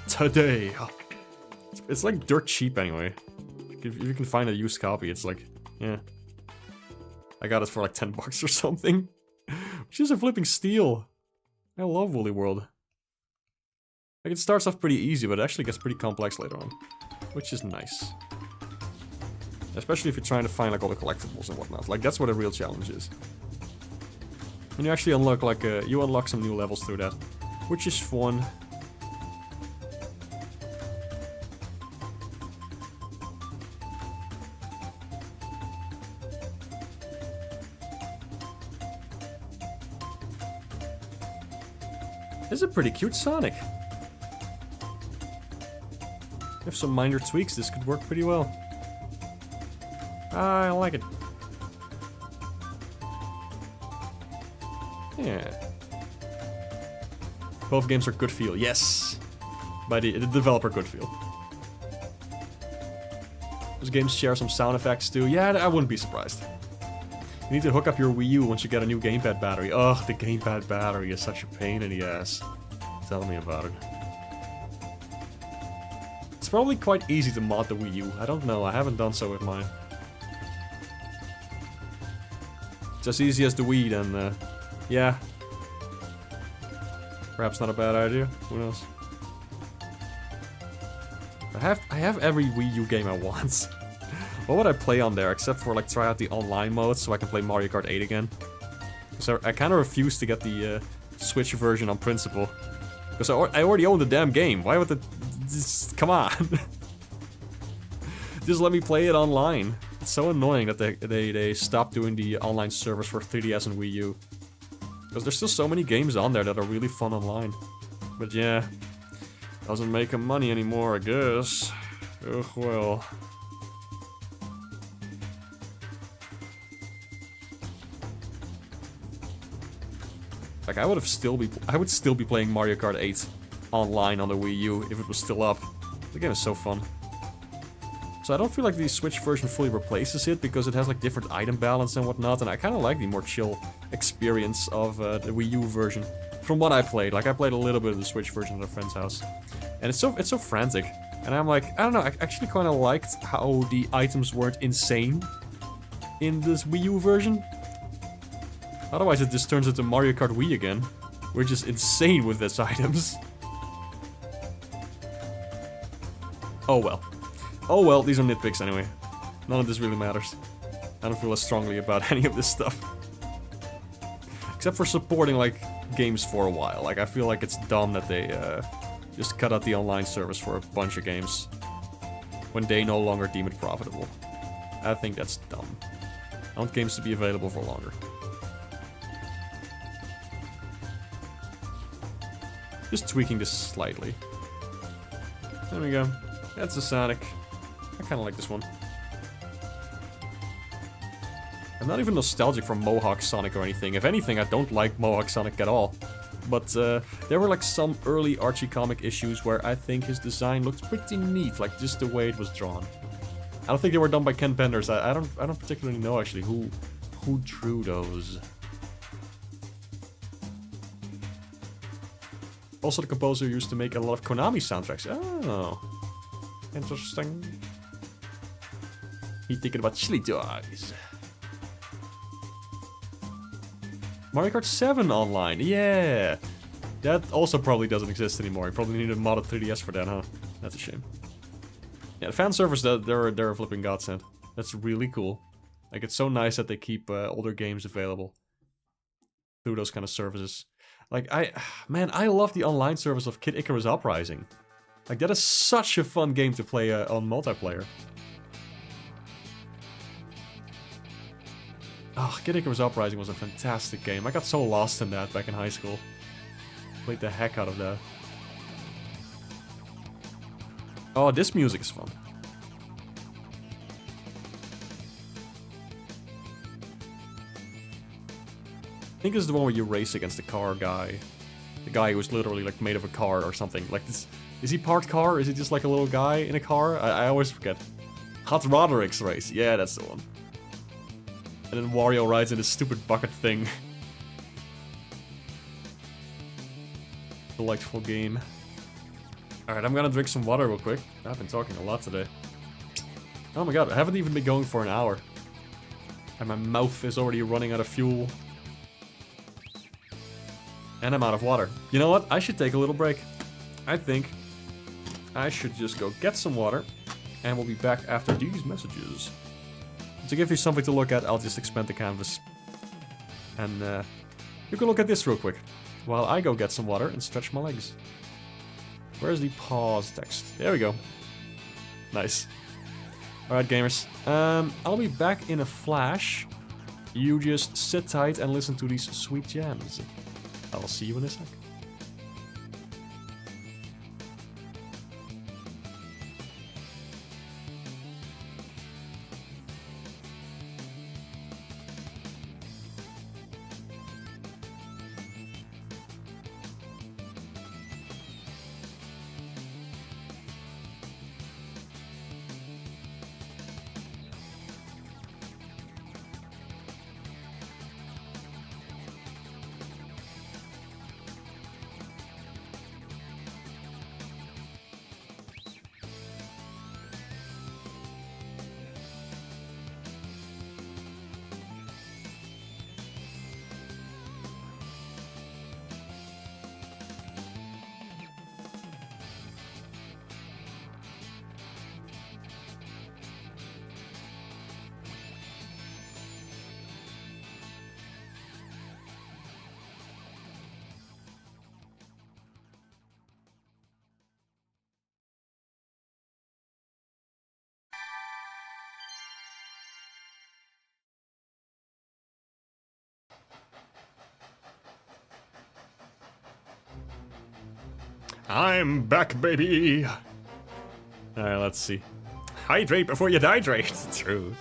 today. It's like dirt cheap anyway. If you can find a used copy, it's like, yeah. I got it for like 10 bucks or something. Which is a flipping steal. I love Woolly World. Like, it starts off pretty easy, but it actually gets pretty complex later on. Which is nice. Especially if you're trying to find like all the collectibles and whatnot. Like that's what a real challenge is. And you actually unlock like you unlock some new levels through that, which is fun. This is a pretty cute Sonic. If some minor tweaks, this could work pretty well. I like it. Yeah. Both games are good feel, yes. By the developer good feel. Those games share some sound effects too. Yeah, I wouldn't be surprised. You need to hook up your Wii U once you get a new gamepad battery. Ugh, the gamepad battery is such a pain in the ass. Tell me about it. It's probably quite easy to mod the Wii U. I don't know, I haven't done so with mine. It's as easy as the Wii, then, yeah. Perhaps not a bad idea, who knows. I have every Wii U game I want. What would I play on there, except for, like, try out the online mode so I can play Mario Kart 8 again? Because I kind of refuse to get the Switch version on principle. Because I already own the damn game, why would the... Just, come on. Just let me play it online. It's so annoying that they stopped doing the online servers for 3DS and Wii U. Because there's still so many games on there that are really fun online. But yeah, doesn't make them money anymore, I guess. Ugh, well. Like I would still be playing Mario Kart 8 online on the Wii U if it was still up. The game is so fun. So I don't feel like the Switch version fully replaces it because it has like different item balance and whatnot, and I kind of like the more chill experience of the Wii U version. From what I played, like I played a little bit of the Switch version at a friend's house, and it's so frantic. And I'm like, I don't know, I actually kind of liked how the items weren't insane in this Wii U version. Otherwise it just turns into Mario Kart Wii again. We're just insane with these items. Oh well. Oh well, these are nitpicks anyway. None of this really matters. I don't feel as strongly about any of this stuff. Except for supporting, like, games for a while. Like, I feel like it's dumb that they, just cut out the online service for a bunch of games. When they no longer deem it profitable. I think that's dumb. I want games to be available for longer. Just tweaking this slightly. There we go. That's a Sonic. I kind of like this one. I'm not even nostalgic for Mohawk Sonic or anything. If anything, I don't like Mohawk Sonic at all. But there were like some early Archie comic issues where I think his design looked pretty neat, like just the way it was drawn. I don't think they were done by Ken Penders. I don't particularly know actually who drew those. Also, the composer used to make a lot of Konami soundtracks. Oh, interesting. He thinking about chili dogs. Mario Kart 7 online, yeah! That also probably doesn't exist anymore. You probably need a modded 3DS for that, huh? That's a shame. Yeah, the fan servers, they're a flipping godsend. That's really cool. Like, it's so nice that they keep older games available through those kind of services. Like, man, I love the online service of Kid Icarus Uprising. Like, that is such a fun game to play on multiplayer. Oh, Kid Icarus Uprising was a fantastic game. I got so lost in that back in high school. Played the heck out of that. Oh, this music is fun. I think this is the one where you race against the car guy. The guy who's literally like made of a car or something. Like this, is he part car? Is he just like a little guy in a car? I always forget. Hot Roderick's race. Yeah, that's the one. And then Wario rides in this stupid bucket thing. Delightful game. Alright, I'm gonna drink some water real quick. I've been talking a lot today. Oh my god, I haven't even been going for an hour. And my mouth is already running out of fuel. And I'm out of water. You know what? I should take a little break. I think I should just go get some water. And we'll be back after these messages. To give you something to look at, I'll just expand the canvas. And you can look at this real quick, while I go get some water and stretch my legs. Where's the pause text? There we go. Nice. Alright, gamers. I'll be back in a flash. You just sit tight and listen to these sweet jams. I'll see you in a sec. I'm back, baby! Alright, let's see. Hydrate before you dihydrate! True.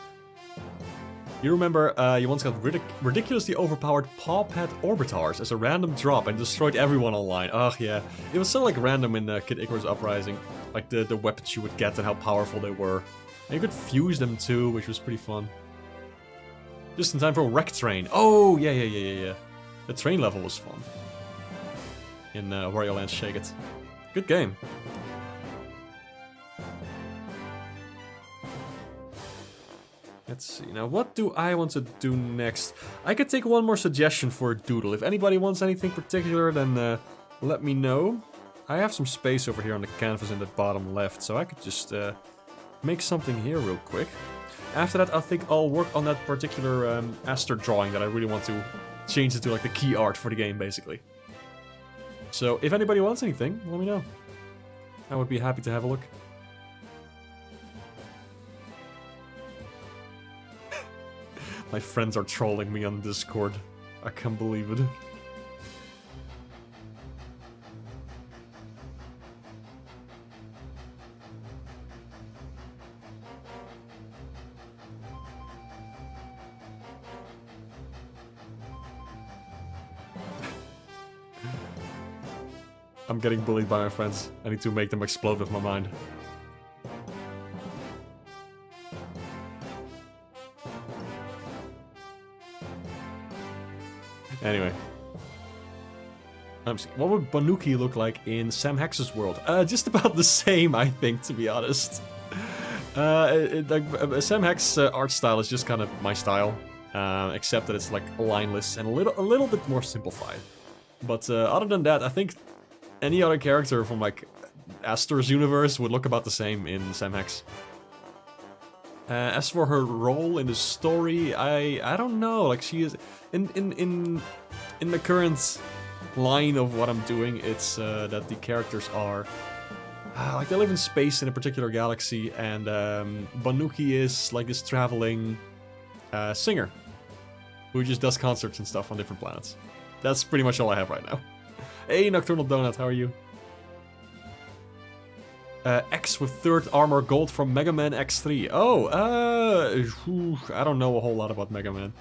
You remember, you once got ridiculously overpowered Paw Pet Orbitars as a random drop and destroyed everyone online. Ugh, yeah. It was so, like, random in Kid Icarus Uprising. Like, the weapons you would get and how powerful they were. And you could fuse them, too, which was pretty fun. Just in time for a wreck train. Oh, yeah. The train level was fun. In Wario Land Shake It. Good game. Let's see, now what do I want to do next? I could take one more suggestion for a doodle. If anybody wants anything particular, then let me know. I have some space over here on the canvas in the bottom left, so I could just make something here real quick. After that, I think I'll work on that particular Aster drawing that I really want to change into like the key art for the game, basically. So, if anybody wants anything, let me know. I would be happy to have a look. My friends are trolling me on Discord. I can't believe it. I'm getting bullied by my friends. I need to make them explode with my mind. Anyway. Let me see. What would Banuki look like in Sam Hex's world? Just about the same, I think, to be honest. Sam Hex's art style is just kind of my style. Except that it's like lineless and a little bit more simplified. But other than that, I think any other character from like Aster's universe would look about the same in Sam Hex. As for her role in the story, I don't know. Like she is in the current line of what I'm doing. It's that the characters are like they live in space in a particular galaxy, and Banuki is like this traveling singer who just does concerts and stuff on different planets. That's pretty much all I have right now. Hey, Nocturnal Donut, how are you? X with 3rd armor gold from Mega Man X3. Oh, I don't know a whole lot about Mega Man.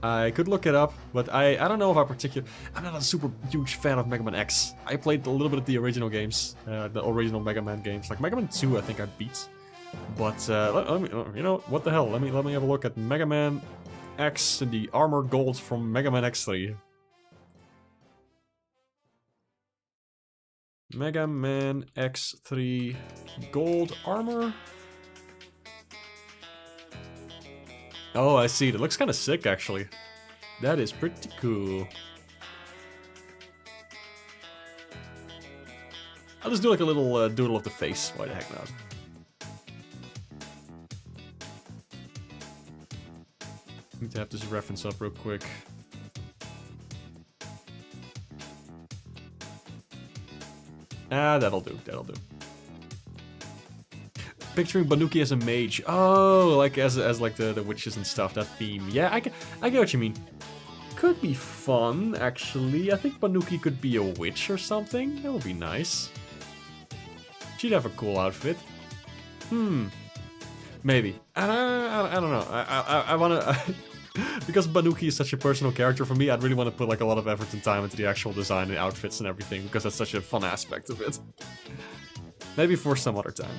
I could look it up, but I don't know if I'm not a super huge fan of Mega Man X. I played a little bit of the original games, the original Mega Man games. Like Mega Man 2, I think I beat. But let me, you know, what the hell? Let me have a look at Mega Man X and the armor gold from Mega Man X3. Mega Man X3 gold armor. Oh, I see. It looks kind of sick, actually. That is pretty cool. I'll just do like a little doodle of the face. Why the heck not? Need to have this reference up real quick. Ah, that'll do, that'll do. Picturing Banuki as a mage. Oh, like as like the witches and stuff, that theme. Yeah, I get what you mean. Could be fun, actually. I think Banuki could be a witch or something. That would be nice. She'd have a cool outfit. Maybe. I don't know. I wanna... because Banuki is such a personal character for me, I'd really want to put like a lot of effort and time into the actual design and outfits and everything, because that's such a fun aspect of it. Maybe for some other time.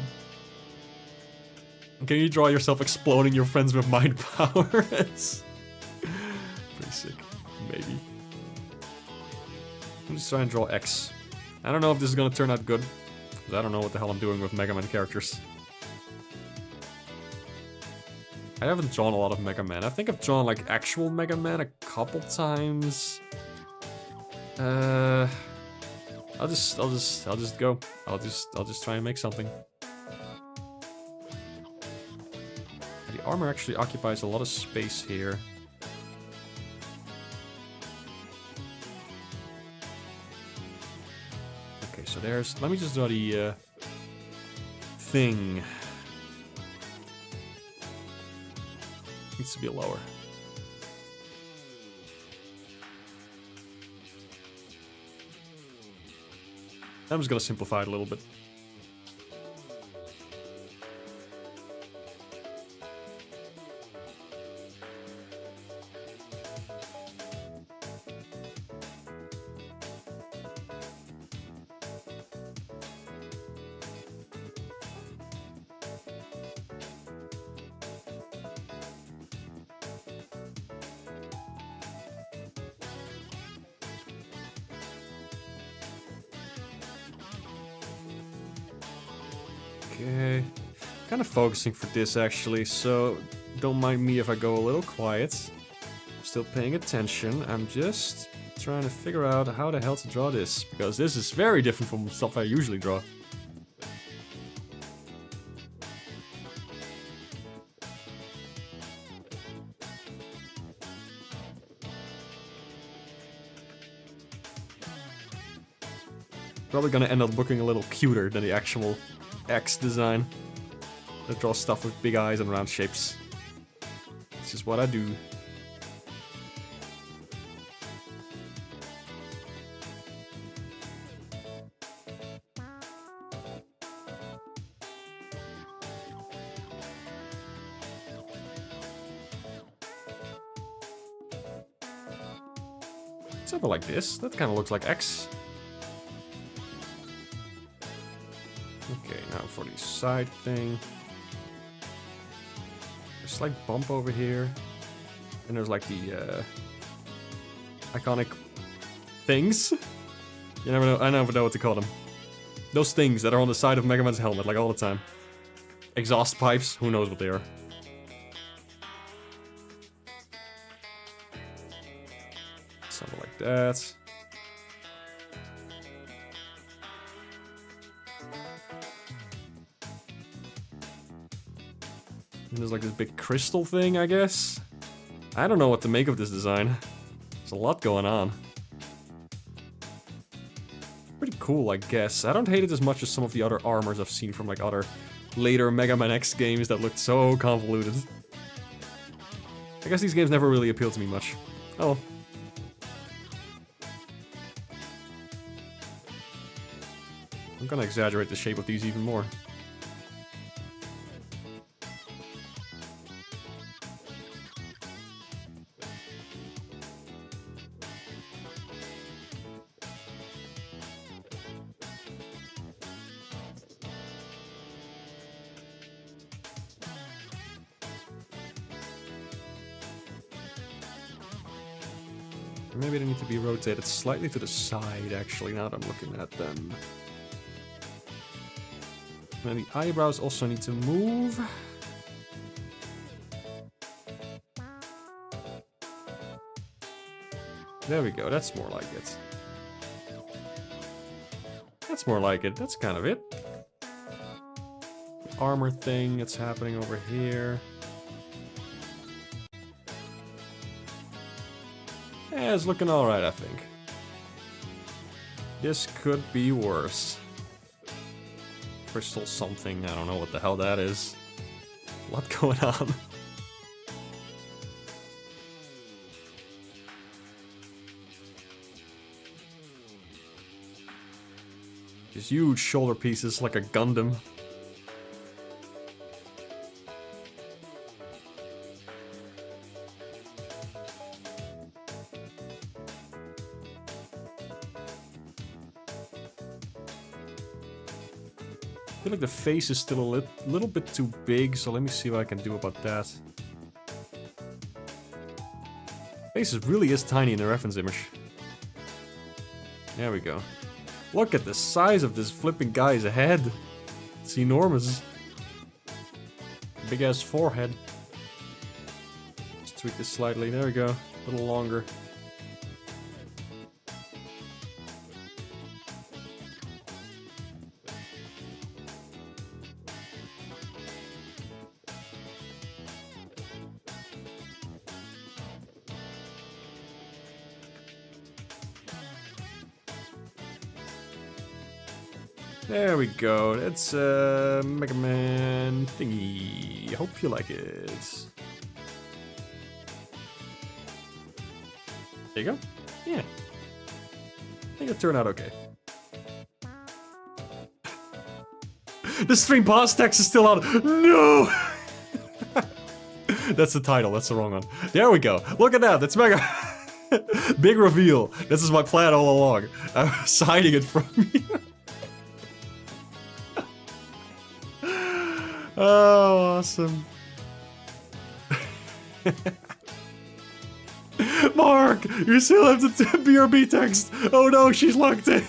Can you draw yourself exploding your friends with mind powers? Pretty sick. Maybe. I'm just trying to draw X. I don't know if this is gonna turn out good, because I don't know what the hell I'm doing with Mega Man characters. I haven't drawn a lot of Mega Man. I think I've drawn like actual Mega Man a couple times. I'll just go. I'll just try and make something. The armor actually occupies a lot of space here. Okay, so there's... Let me just draw the thing. Needs to be lower. I'm just gonna simplify it a little bit. Okay, kind of focusing for this actually, so don't mind me if I go a little quiet. I'm still paying attention. I'm just trying to figure out how the hell to draw this, because this is very different from stuff I usually draw. Probably gonna end up looking a little cuter than the actual X design. I draw stuff with big eyes and round shapes. This is what I do. Something like this. That kind of looks like X. Okay, now for the side thing. There's a slight bump over here. And there's like the iconic things. You never know, I never know what to call them. Those things that are on the side of Mega Man's helmet, like all the time. Exhaust pipes, who knows what they are. Something like that. And there's like this big crystal thing, I guess. I don't know what to make of this design. There's a lot going on. Pretty cool, I guess. I don't hate it as much as some of the other armors I've seen from like other later Mega Man X games that looked so convoluted. I guess these games never really appealed to me much. Oh. I'm gonna exaggerate the shape of these even more. Maybe they need to be rotated slightly to the side, actually, now that I'm looking at them. And the eyebrows also need to move. There we go, that's more like it. That's more like it, that's kind of it. The armor thing that's happening over here. Yeah, it's looking alright, I think. This could be worse. Crystal something, I don't know what the hell that is. A lot going on. These huge shoulder pieces like a Gundam. I feel like the face is still a little bit too big, so let me see what I can do about that. Face really is tiny in the reference image. There we go. Look at the size of this flipping guy's head. It's enormous. Big ass forehead. Let's tweak this slightly. There we go. A little longer. There we go. That's Mega Man thingy. Hope you like it. There you go. Yeah. I think it turned out okay. The stream pause text is still on. No! That's the title. That's the wrong one. There we go. Look at that. That's Mega. Big reveal. This is my plan all along. I was hiding it from you. Oh, awesome. Mark, you still have the BRB text. Oh no, she's locked in.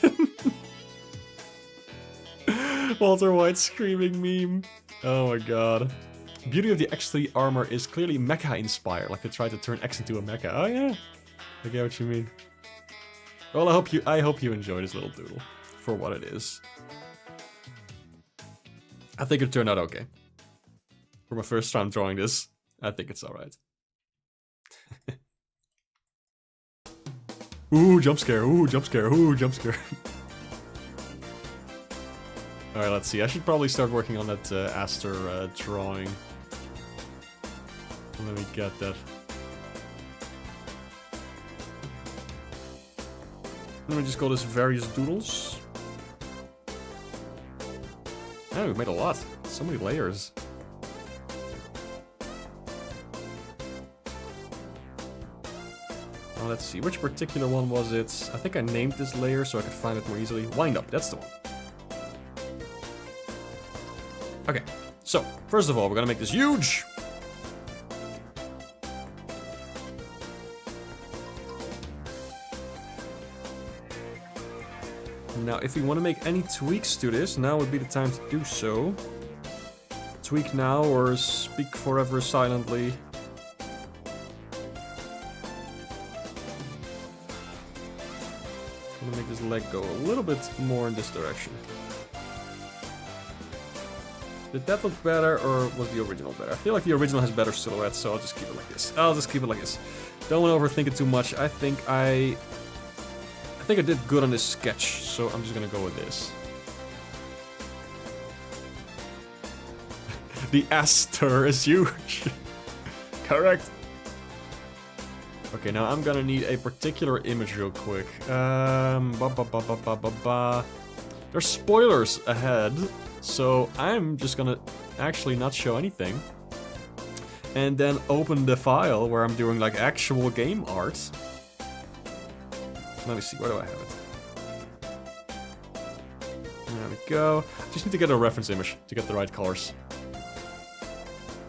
Walter White screaming meme. Oh my god. Beauty of the X3 armor is clearly mecha inspired, like they tried to turn X into a mecha. Oh yeah, I get what you mean. Well, I hope you enjoy this little doodle for what it is. I think it turned out okay. For my first time drawing this, I think it's alright. Ooh, jump scare, ooh, jump scare, ooh, jump scare. Alright, let's see. I should probably start working on that Aster drawing. Let me get that. Let me just call this various doodles. Oh, we made a lot. So many layers. Oh, let's see. Which particular one was it? I think I named this layer so I could find it more easily. Wind up, that's the one. Okay, so, first of all, we're gonna make this huge. Now, if we want to make any tweaks to this, now would be the time to do so. Tweak now or speak forever silently. I'm gonna make this leg go a little bit more in this direction. Did that look better or was the original better? I feel like the original has better silhouette, so I'll just keep it like this. I'll just keep it like this. Don't want to overthink it too much. I think I did good on this sketch, so I'm just gonna go with this. The Aster is huge. Correct. Okay, now I'm gonna need a particular image real quick. There's spoilers ahead, so I'm just gonna actually not show anything. And then open the file where I'm doing like actual game art. Let me see, where do I have it? There we go. Just need to get a reference image to get the right colors.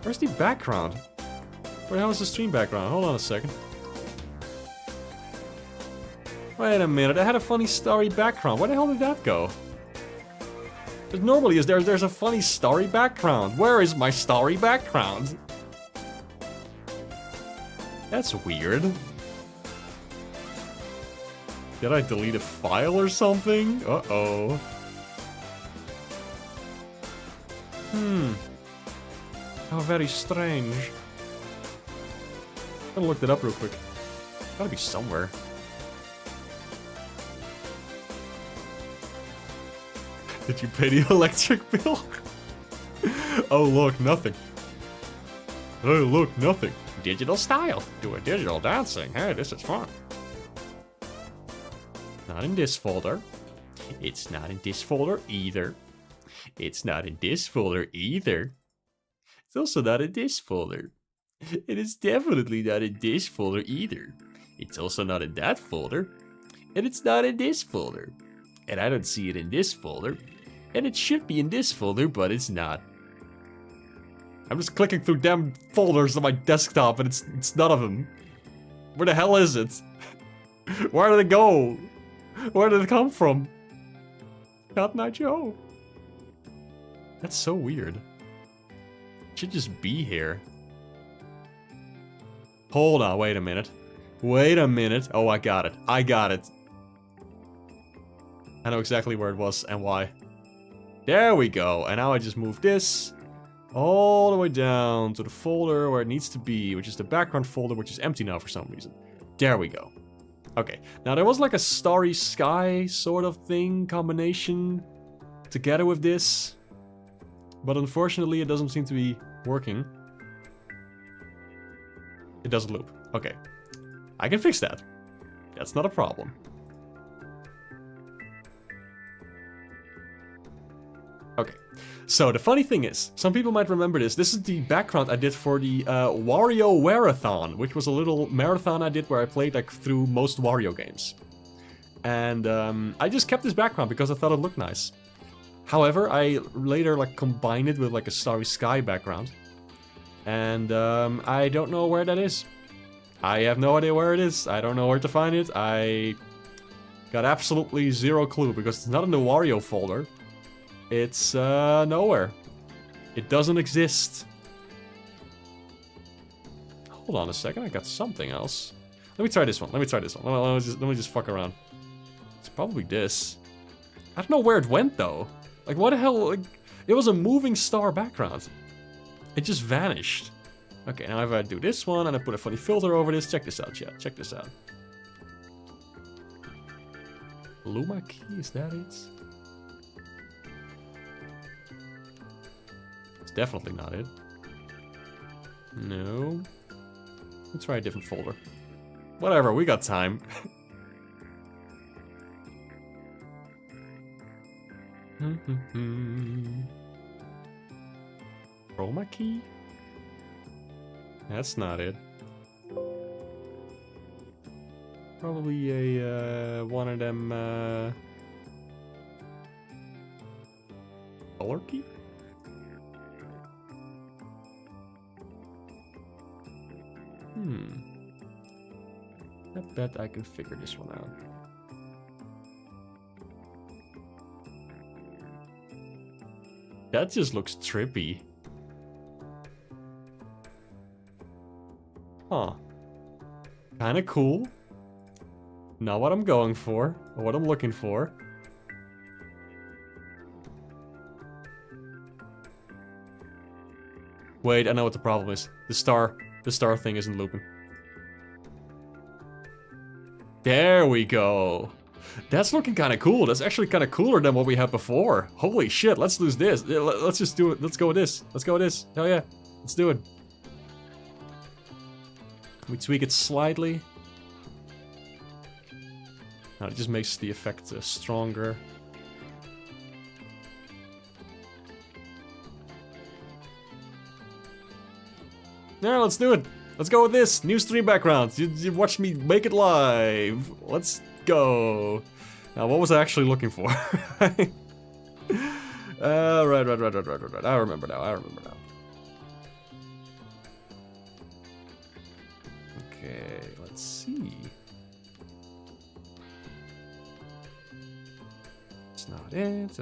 Where's the background? Where the hell is the stream background? Hold on a second. Wait a minute, I had a funny starry background. Where the hell did that go? Because normally there's a funny starry background. Where is my starry background? That's weird. Did I delete a file or something? Uh-oh. How very strange. I'm gonna look that up real quick. Gotta be somewhere. Did you pay the electric bill? Oh, look, nothing. Oh, look, nothing. Digital style. Do a digital dancing. Hey, this is fun. Not in this folder. It's not in this folder either. It's not in this folder either. It's also not in this folder. It is definitely not in this folder either. It's also not in that folder. And it's not in this folder. And I don't see it in this folder. And it should be in this folder, but it's not. I'm just clicking through damn folders on my desktop and it's none of them. Where the hell is it? Where did it go? Where did it come from? Cotton Eye Joe. That's so weird. It should just be here. Hold on, wait a minute. Wait a minute. Oh, I got it. I got it. I know exactly where it was and why. There we go. And now I just move this all the way down to the folder where it needs to be, which is the background folder, which is empty now for some reason. There we go. Okay, now there was like a Starry Sky sort of thing, combination together with this. But unfortunately it doesn't seem to be working. It doesn't loop. Okay. I can fix that. That's not a problem. Okay, so the funny thing is, some people might remember this. This is the background I did for the Wario Warathon, which was a little marathon I did where I played like through most Wario games. And I just kept this background because I thought it looked nice. However, I later like combined it with like a Starry Sky background. And I don't know where that is. I have no idea where it is. I don't know where to find it. I got absolutely zero clue because it's not in the Wario folder. It's nowhere. It doesn't exist. Hold on a second, I got something else. Let me try this one. Let me try this one. Let me just fuck around. It's probably this. I don't know where it went though. Like what the hell? Like, it was a moving star background. It just vanished. Okay, now if I do this one and I put a funny filter over this, check this out, chat. Check this out. Luma key, is that it? It's definitely not it. No. Let's try a different folder. Whatever, we got time. Chroma key? That's not it. Probably a one of them color key? I bet I can figure this one out. That just looks trippy. Huh. Kinda cool. Not what I'm going for, or what I'm looking for. Wait, I know what the problem is. The star thing isn't looping. There we go. That's looking kind of cool. That's actually kind of cooler than what we had before. Holy shit, let's lose this. Let's just do it. Let's go with this. Let's go with this. Hell yeah. Let's do it. We tweak it slightly. Now it just makes the effect stronger. Yeah, let's do it. Let's go with this. New stream background. You watch me make it live. Let's go. Now, what was I actually looking for? Right. I remember now. Okay, let's see. It's not it.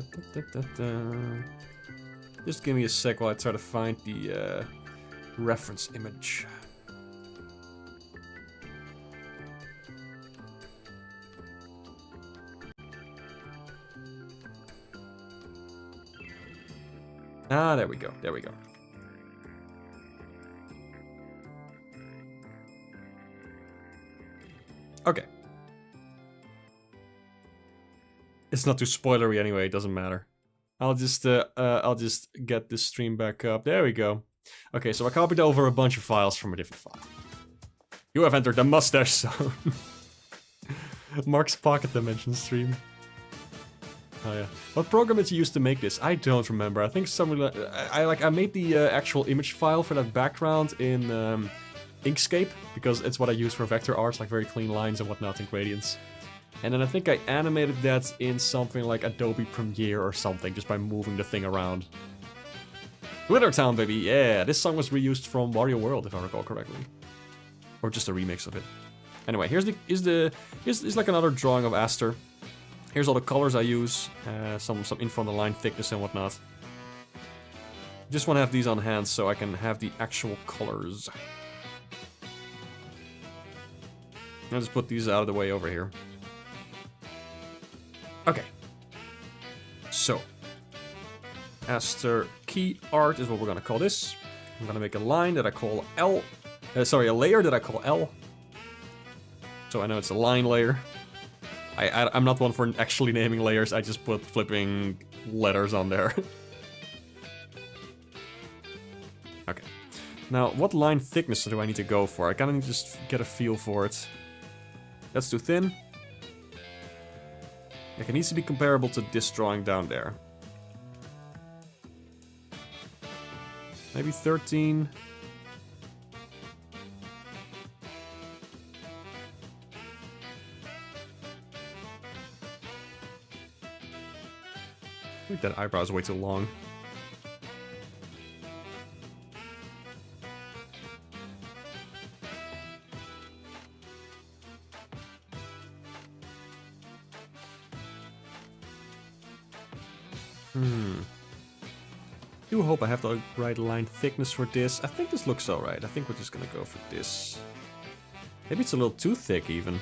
Just give me a sec while I try to find the reference image. Ah, there we go. There we go. Okay. It's not too spoilery anyway, it doesn't matter. I'll just get this stream back up. There we go. Okay, so I copied over a bunch of files from a different file. You have entered the mustache zone. Mark's Pocket Dimension stream. Oh yeah. What program did you use to make this? I don't remember. I think somebody I made the actual image file for that background in Inkscape because it's what I use for vector art, like very clean lines and whatnot in gradients. And then I think I animated that in something like Adobe Premiere or something, just by moving the thing around. Glitter Town, baby, yeah! This song was reused from Wario World, if I recall correctly. Or just a remix of it. Anyway, here's like another drawing of Aster. Here's all the colors I use, some info on the line thickness and whatnot. Just want to have these on hand so I can have the actual colors. I'll just put these out of the way over here. Okay. So, Aster key art is what we're gonna call this. I'm gonna make a line that I call L. Sorry, a layer that I call L. So I know it's a line layer. I'm not one for actually naming layers, I just put flipping letters on there. Okay. Now, what line thickness do I need to go for? I kinda need to just get a feel for it. That's too thin. Like, it needs to be comparable to this drawing down there. Maybe 13. I think that eyebrow is way too long. I do hope I have the right line thickness for this. I think this looks alright. I think we're just gonna go for this. Maybe it's a little too thick even.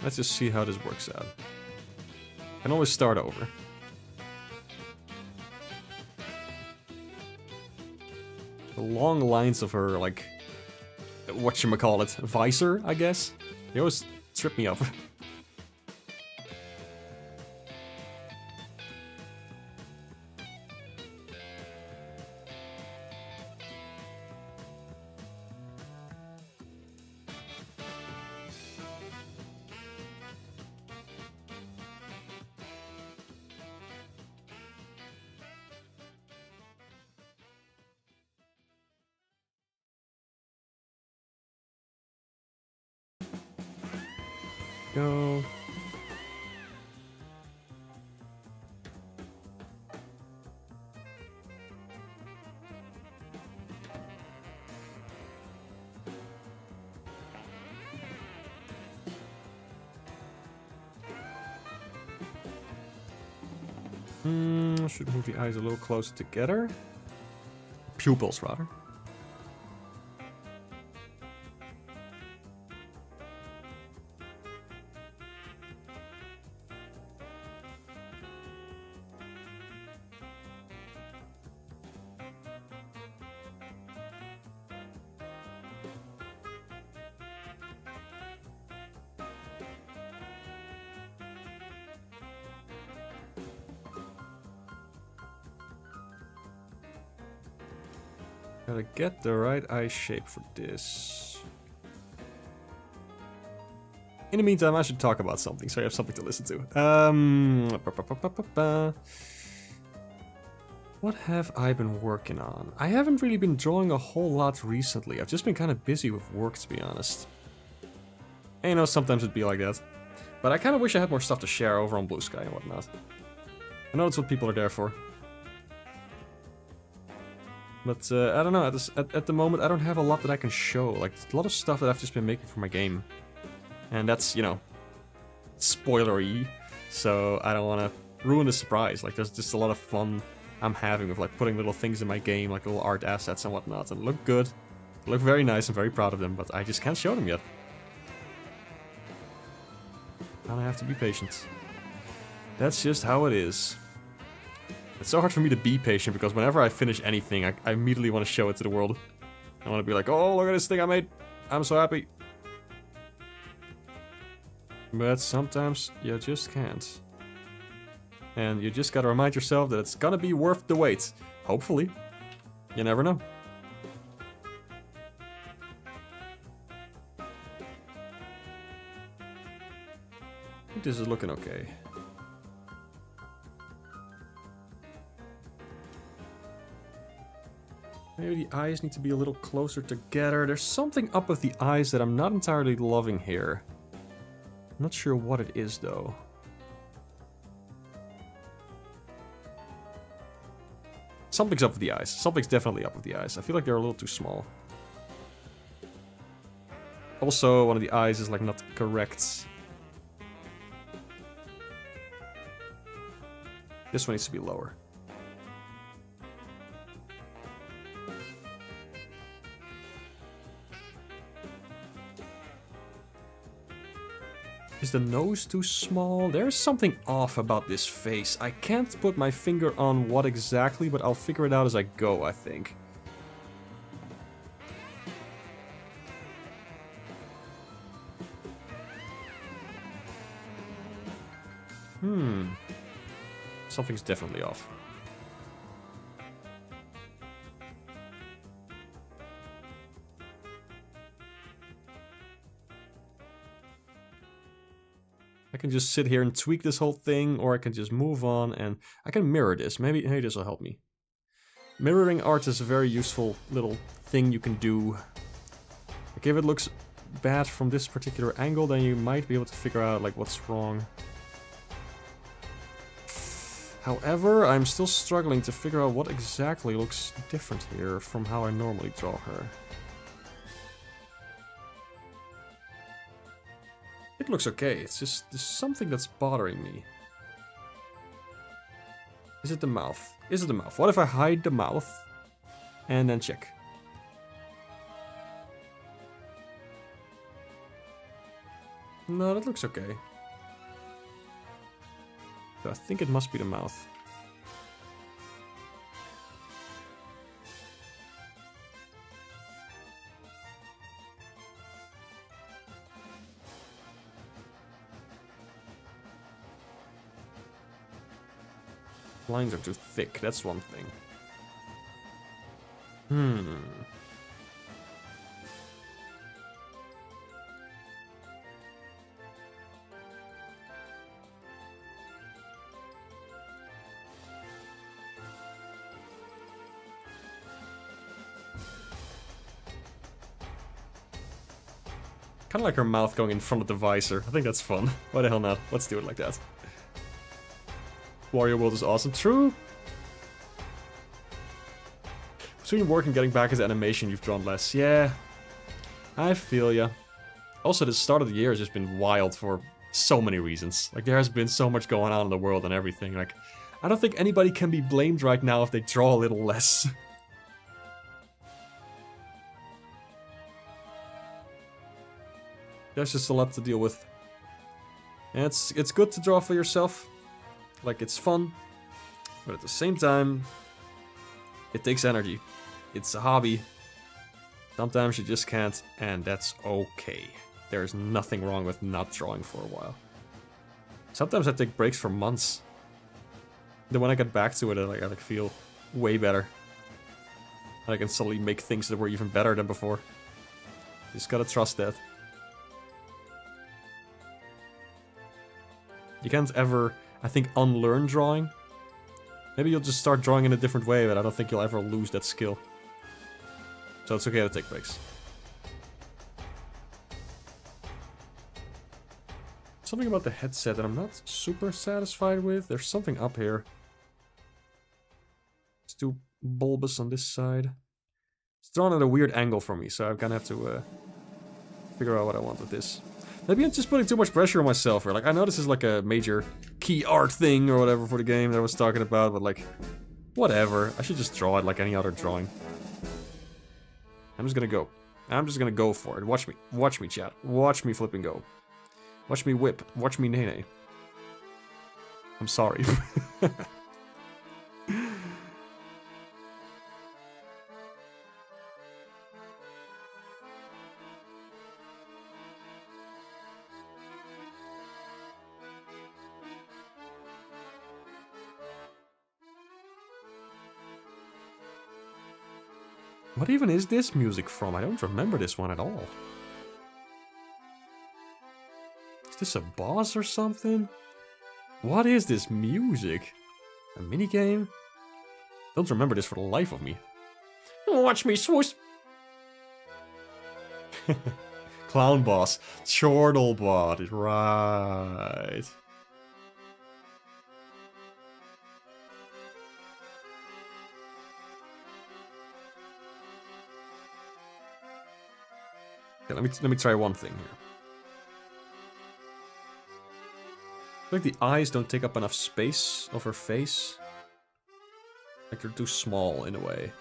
Let's just see how this works out. I can always start over. The long lines of her, like, whatchamacallit, visor, I guess? They always trip me up. Go. Should move the eyes a little closer together. Pupils, rather. Gotta get the right eye shape for this. In the meantime, I should talk about something, so I have something to listen to. What have I been working on? I haven't really been drawing a whole lot recently. I've just been kind of busy with work, to be honest. And, you know, sometimes it'd be like that. But I kind of wish I had more stuff to share over on Blue Sky and whatnot. I know that's what people are there for. But I don't know, at the moment I don't have a lot that I can show. Like, a lot of stuff that I've just been making for my game. And that's, you know, spoilery. So I don't want to ruin the surprise. Like, there's just a lot of fun I'm having with, like, putting little things in my game, like little art assets and whatnot. And look good. They look very nice, I'm very proud of them, but I just can't show them yet. Gonna have to be patient. That's just how it is. It's so hard for me to be patient because whenever I finish anything, I immediately want to show it to the world. I want to be like, oh, look at this thing I made. I'm so happy. But sometimes you just can't. And you just gotta remind yourself that it's gonna be worth the wait. Hopefully. You never know. I think this is looking okay. Maybe the eyes need to be a little closer together. There's something up with the eyes that I'm not entirely loving here. I'm not sure what it is, though. Something's up with the eyes. Something's definitely up with the eyes. I feel like they're a little too small. Also, one of the eyes is like not correct. This one needs to be lower. Is the nose too small? There's something off about this face. I can't put my finger on what exactly, but I'll figure it out as I go, I think. Something's definitely off. I can just sit here and tweak this whole thing, or I can just move on and I can mirror this. Maybe this will help me. Mirroring art is a very useful little thing you can do. Like if it looks bad from this particular angle, then you might be able to figure out like what's wrong. However, I'm still struggling to figure out what exactly looks different here from how I normally draw her. It looks okay, it's just there's something that's bothering me. Is it the mouth? Is it the mouth? What if I hide the mouth and then check? No, that looks okay. So I think it must be the mouth. Lines are too thick, that's one thing. Kind of like her mouth going in front of the visor. I think that's fun. Why the hell not? Let's do it like that. Wario World is awesome. True. Between work and getting back into animation, you've drawn less. Yeah. I feel ya. Also, the start of the year has just been wild for so many reasons. Like, there has been so much going on in the world and everything. Like, I don't think anybody can be blamed right now if they draw a little less. There's just a lot to deal with. And it's good to draw for yourself. Like, it's fun. But at the same time, it takes energy. It's a hobby. Sometimes you just can't, and that's okay. There's nothing wrong with not drawing for a while. Sometimes I take breaks for months. Then when I get back to it, I feel way better. And I can suddenly make things that were even better than before. You just gotta trust that. You can't ever, I think, unlearn drawing. Maybe you'll just start drawing in a different way, but I don't think you'll ever lose that skill. So it's okay to take breaks. Something about the headset that I'm not super satisfied with. There's something up here. It's too bulbous on this side. It's drawn at a weird angle for me, so I'm gonna have to figure out what I want with this. Maybe I'm just putting too much pressure on myself, or like, I know this is like a major key art thing or whatever for the game that I was talking about, but like, whatever. I should just draw it like any other drawing. I'm just gonna go. I'm just gonna go for it. Watch me, chat. Watch me flipping go. Watch me whip. Watch me nay. I'm sorry. What even is this music from? I don't remember this one at all. Is this a boss or something? What is this music? A minigame? Don't remember this for the life of me. Watch me swoosh! Clown boss. Chortlebot. Right. Okay, let me try one thing here. I think the eyes don't take up enough space of her face. Like they're too small in a way.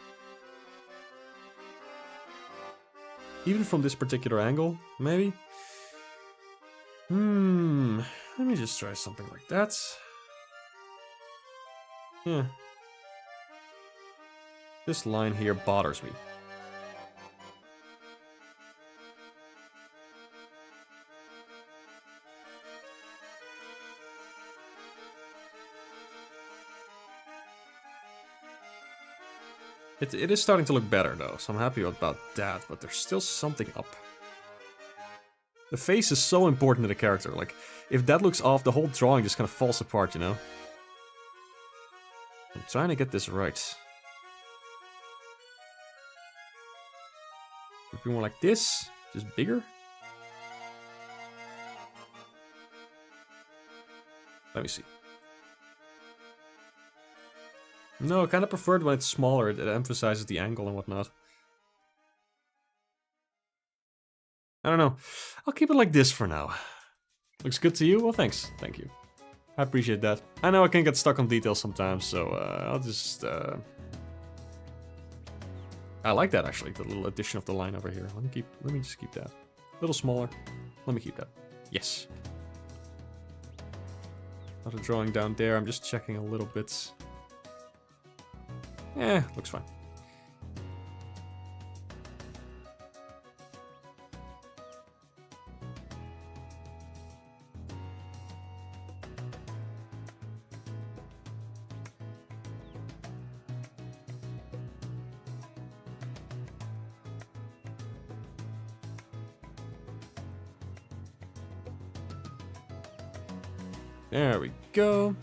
Even from this particular angle, maybe? Let me just try something like that. Yeah. This line here bothers me. It is starting to look better though, so I'm happy about that, but there's still something up. The face is so important to the character, like, if that looks off, the whole drawing just kind of falls apart, you know? I'm trying to get this right. If you want like this, just bigger. Let me see. No, I kind of prefer it when it's smaller. It emphasizes the angle and whatnot. I don't know. I'll keep it like this for now. Looks good to you? Well, thanks. Thank you. I appreciate that. I know I can get stuck on details sometimes, so I'll just... I like that, actually, the little addition of the line over here. Let me just keep that. A little smaller. Let me keep that. Yes. Another drawing down there. I'm just checking a little bit. Eh, looks fine. There we go.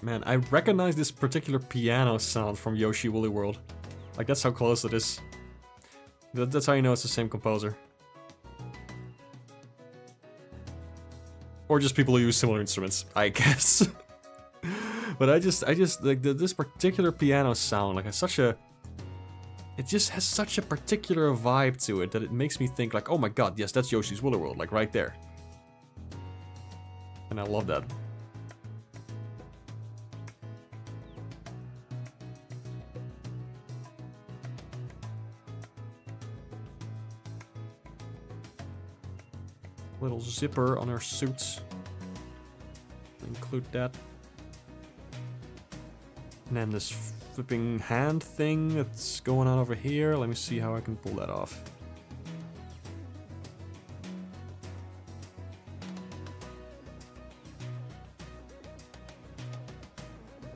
Man, I recognize this particular piano sound from Yoshi Woolly World. Like, that's how close it is. That's how you know it's the same composer. Or just people who use similar instruments, I guess. But I just like this particular piano sound, like, has such a... It just has such a particular vibe to it that it makes me think like, oh my god, yes, that's Yoshi's Woolly World, like right there. And I love that. Little zipper on her suits. Include that. And then this flipping hand thing that's going on over here. Let me see how I can pull that off.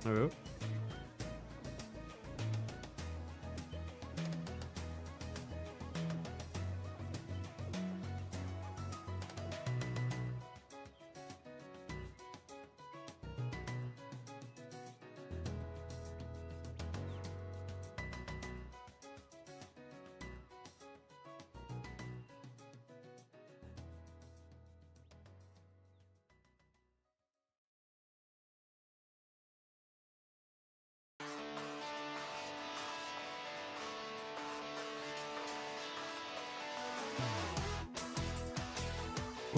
There we go.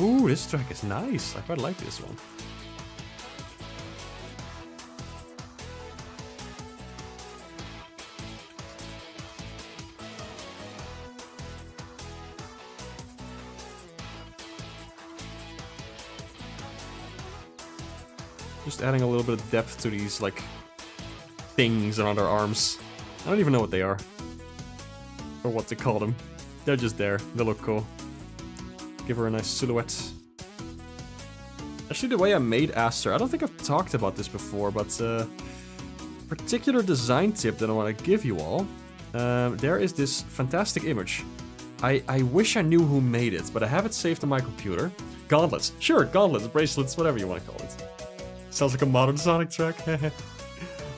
Ooh, this track is nice. I quite like this one. Just adding a little bit of depth to these, like, things around our arms. I don't even know what they are. Or what to call them. They're just there. They look cool. Give her a nice silhouette. Actually, the way I made Aster, I don't think I've talked about this before, but particular design tip that I want to give you all. There is this fantastic image. I wish I knew who made it, but I have it saved on my computer. Gauntlets. Sure, gauntlets, bracelets, whatever you want to call it. Sounds like a modern Sonic track.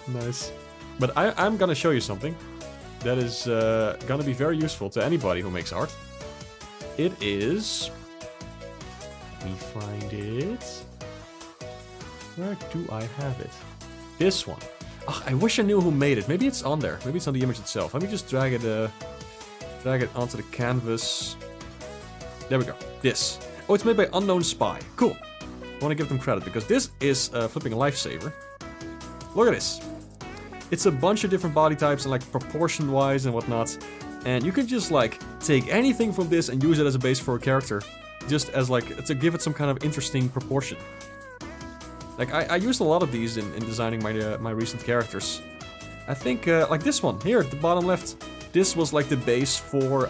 Nice. But I'm gonna show you something that is gonna be very useful to anybody who makes art. It is... Let me find it. Where do I have it? This one. Ugh, I wish I knew who made it. Maybe it's on there. Maybe it's on the image itself. Let me just drag it onto the canvas. There we go. This. Oh, it's made by Unknown Spy. Cool. I want to give them credit because this is flipping a lifesaver. Look at this. It's a bunch of different body types and like proportion-wise and whatnot. And you can just like take anything from this and use it as a base for a character. Just as like, to give it some kind of interesting proportion. Like, I used a lot of these in designing my recent characters. I think, like this one, here, at the bottom left. This was like the base for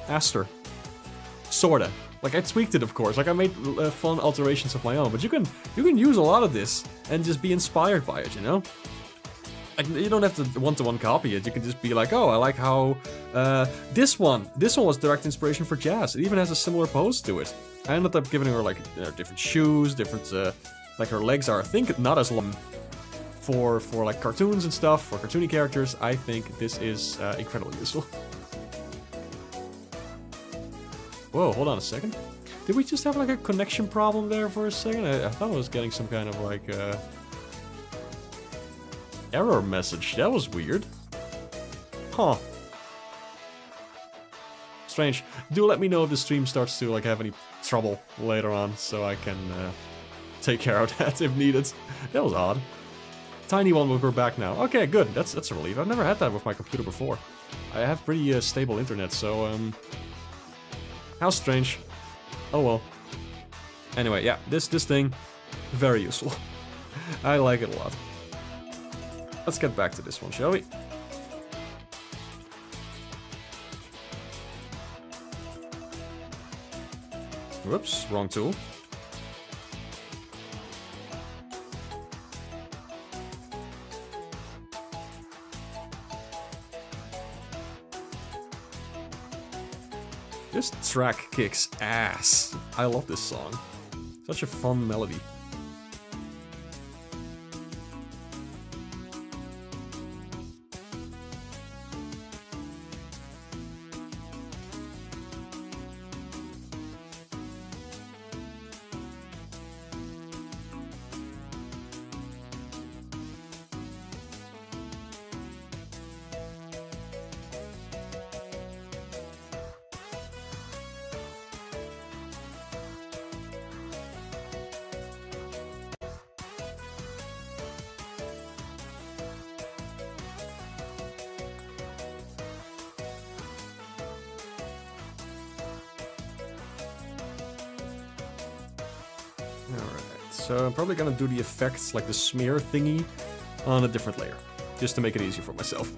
Aster. Sorta. Like, I tweaked it, of course. Like, I made fun alterations of my own. But you can use a lot of this and just be inspired by it, you know? Like, you don't have to one-to-one copy it. You can just be like, oh, I like how this one was direct inspiration for Jazz. It even has a similar pose to it. I ended up giving her like different shoes, different like her legs are, I think, not as long for like cartoons and stuff, for cartoony characters. I think this is incredibly useful. Whoa, hold on a second. Did we just have like a connection problem there for a second? I thought I was getting some kind of like error message. That was weird. Huh. Strange. Do let me know if the stream starts to like have any trouble later on, so I can take care of that if needed. That was odd. Tiny one, we're back now. Okay, good. That's a relief. I've never had that with my computer before. I have pretty stable internet, so how strange. Oh well. Anyway, yeah, this thing, very useful. I like it a lot. Let's get back to this one, shall we? Whoops, wrong tool. This track kicks ass. I love this song. Such a fun melody. So I'm probably gonna do the effects, like the smear thingy, on a different layer, just to make it easier for myself.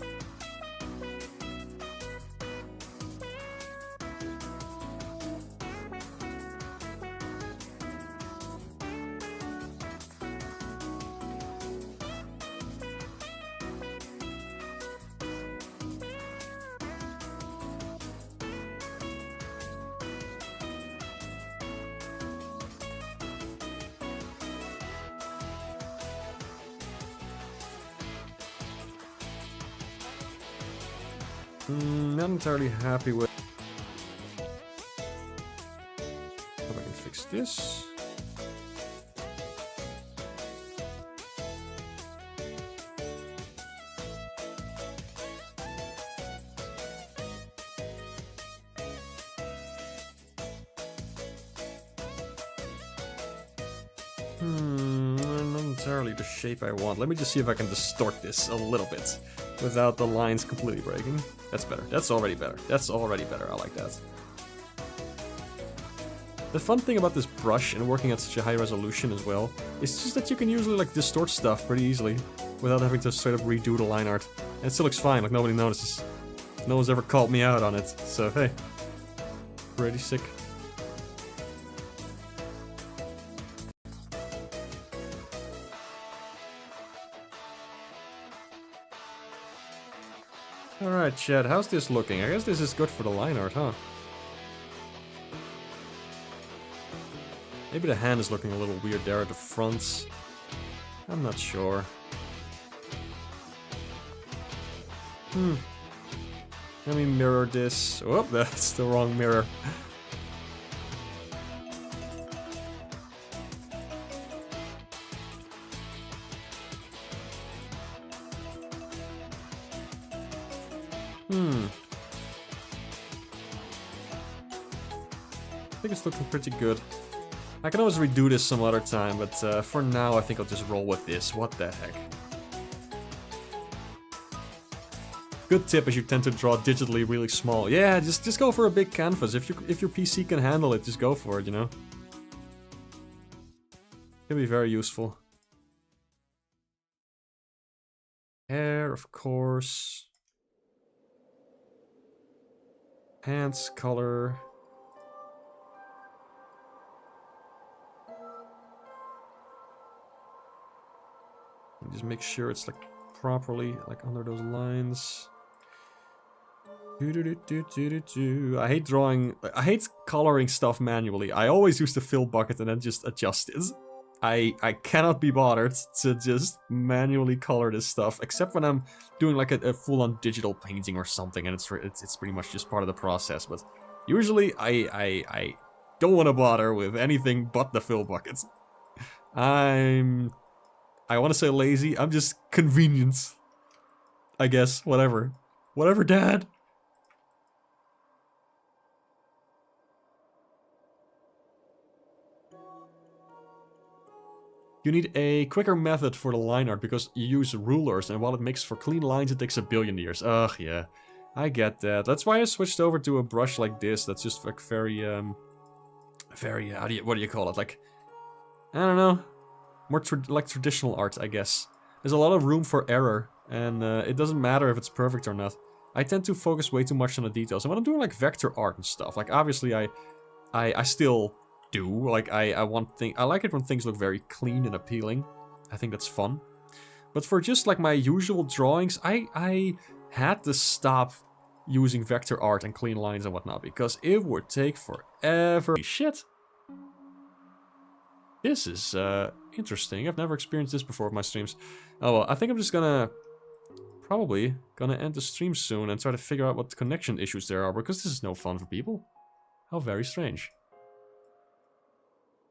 Not entirely happy with how I can fix this. Not entirely the shape I want. Let me just see if I can distort this a little bit without the lines completely breaking. That's better. That's already better. That's already better. I like that. The fun thing about this brush and working at such a high resolution as well is just that you can usually like distort stuff pretty easily without having to straight up redo the line art. And it still looks fine, like nobody notices. No one's ever called me out on it, so hey. Pretty sick. Alright, Chad, how's this looking? I guess this is good for the line art, huh? Maybe the hand is looking a little weird there at the front. I'm not sure. Let me mirror this. Oh, that's the wrong mirror. I think it's looking pretty good. I can always redo this some other time, but for now I think I'll just roll with this. What the heck. Good tip is you tend to draw digitally really small. Yeah, just go for a big canvas. If your PC can handle it, just go for it, you know? It'll be very useful. Hair, of course. Pants color. Just make sure it's like properly like under those lines. I hate drawing. I hate coloring stuff manually. I always use the fill bucket and then just adjust it. I cannot be bothered to just manually color this stuff, except when I'm doing like a full-on digital painting or something, and it's pretty much just part of the process. But usually I don't want to bother with anything but the fill buckets. I want to say lazy. I'm just convenient. I guess. Whatever. Whatever, Dad. You need a quicker method for the line art because you use rulers, and while it makes for clean lines, it takes a billion years. Ugh, yeah. I get that. That's why I switched over to a brush like this. That's just like very, what do you call it? Like, I don't know. More like traditional art, I guess. There's a lot of room for error, and it doesn't matter if it's perfect or not. I tend to focus way too much on the details. And when I'm doing like vector art and stuff, like obviously I still do. Like I like it when things look very clean and appealing. I think that's fun. But for just like my usual drawings, I had to stop using vector art and clean lines and whatnot because it would take forever. Shit. This is interesting. I've never experienced this before with my streams. Oh well, I think I'm just probably gonna end the stream soon and try to figure out what the connection issues there are, because this is no fun for people. How very strange.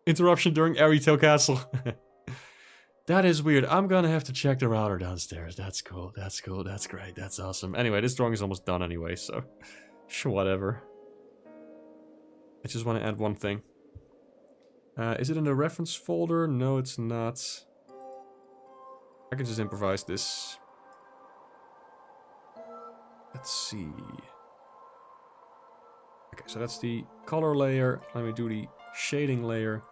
Interruption during Airy Tail Castle. That is weird. I'm gonna have to check the router downstairs. That's cool. That's cool. That's great. That's awesome. Anyway, this drawing is almost done anyway, so sure, whatever. I just want to add one thing. Is it in the reference folder? No, it's not. I can just improvise this. Let's see. Okay, so that's the color layer. Let me do the shading layer.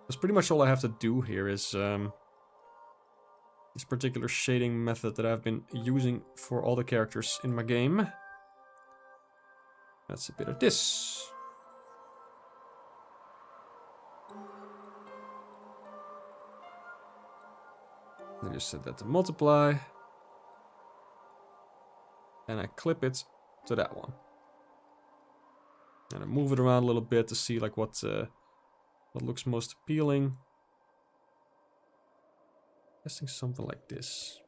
That's pretty much all I have to do here is this particular shading method that I've been using for all the characters in my game. That's a bit of this. I just set that to multiply. And I clip it to that one. And I move it around a little bit to see like what looks most appealing. Guessing something like this.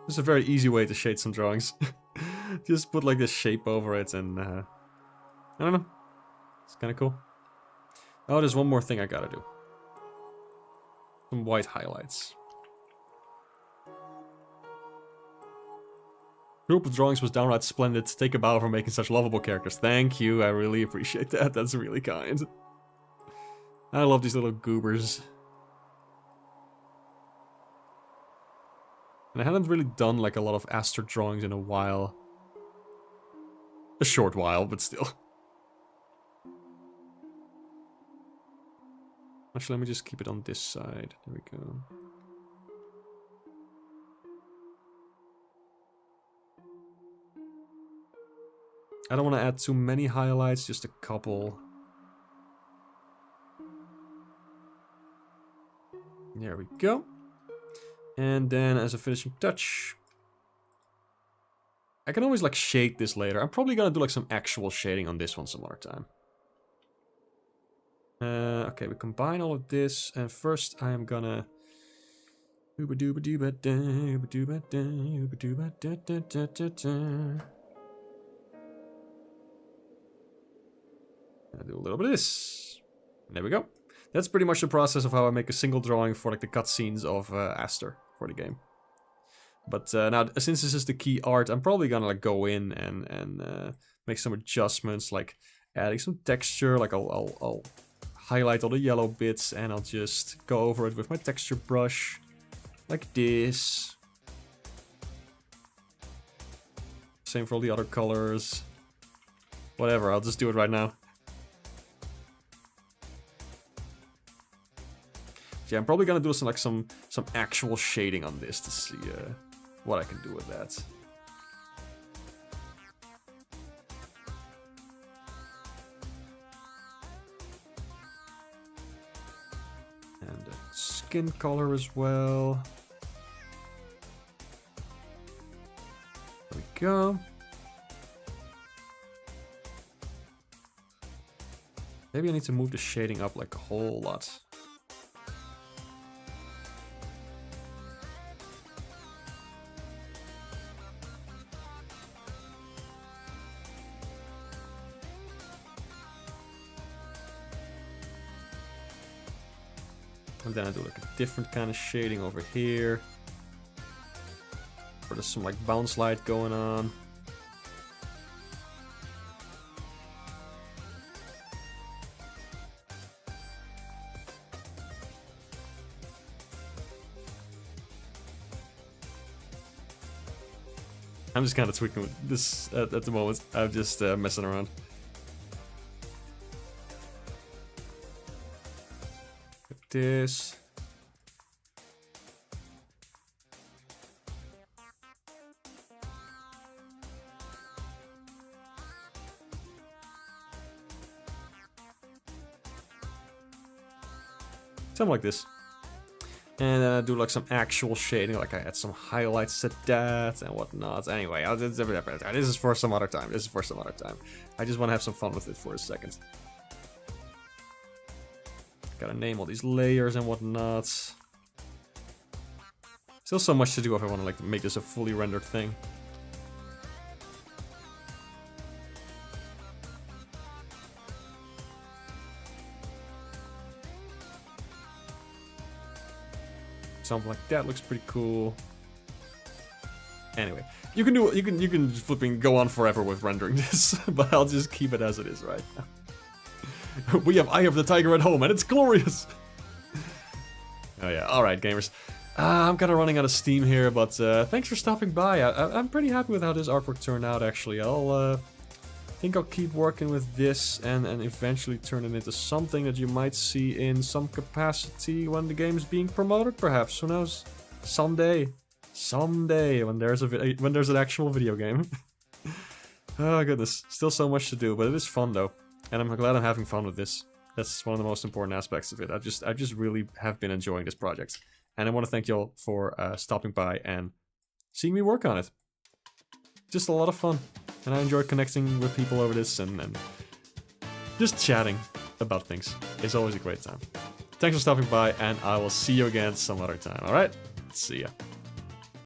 This is a very easy way to shade some drawings. Just put like this shape over it and I don't know. It's kind of cool. Oh, there's one more thing I gotta do. Some white highlights. Group of drawings was downright splendid. Take a bow for making such lovable characters. Thank you, I really appreciate that. That's really kind. I love these little goobers. And I hadn't really done like a lot of Aster drawings in a while. A short while, but still. Actually, let me just keep it on this side. There we go. I don't want to add too many highlights, just a couple. There we go. And then as a finishing touch, I can always like shade this later. I'm probably gonna do like some actual shading on this one some other time. Okay, we combine all of this, and first I am gonna I'll do a little bit of this. There we go. That's pretty much the process of how I make a single drawing for like the cutscenes of Aster for the game. But now, since this is the key art, I'm probably gonna like go in and make some adjustments, like adding some texture. Like I'll highlight all the yellow bits, and I'll just go over it with my texture brush, like this. Same for all the other colors. Whatever, I'll just do it right now. Yeah, I'm probably gonna do some actual shading on this to see what I can do with that. And the skin color as well. There we go. Maybe I need to move the shading up like a whole lot. And then I do like a different kind of shading over here. Where there's some like bounce light going on. I'm just kind of tweaking with this at the moment. I'm just messing around. Like this. Something like this. And then I do like some actual shading, like I add some highlights to that and whatnot. Anyway, this is for some other time. This is for some other time. I just want to have some fun with it for a second. Gotta name all these layers and whatnot. Still so much to do if I want to like make this a fully rendered thing. Something like that looks pretty cool. Anyway, you can flipping go on forever with rendering this, but I'll just keep it as it is right now. We have Eye of the Tiger at home, and it's glorious. Oh yeah, all right, gamers. I'm kind of running out of steam here, but thanks for stopping by. I'm pretty happy with how this artwork turned out. Actually, I think I'll keep working with this and eventually turn it into something that you might see in some capacity when the game's being promoted, perhaps. Who knows? Someday when there's an actual video game. Oh goodness, still so much to do, but it is fun though, and I'm glad I'm having fun with this. That's one of the most important aspects of it. I just really have been enjoying this project, and I want to thank y'all for stopping by and seeing me work on it. Just a lot of fun. And I enjoy connecting with people over this and just chatting about things. It's always a great time. Thanks for stopping by, and I will see you again some other time, alright? See ya.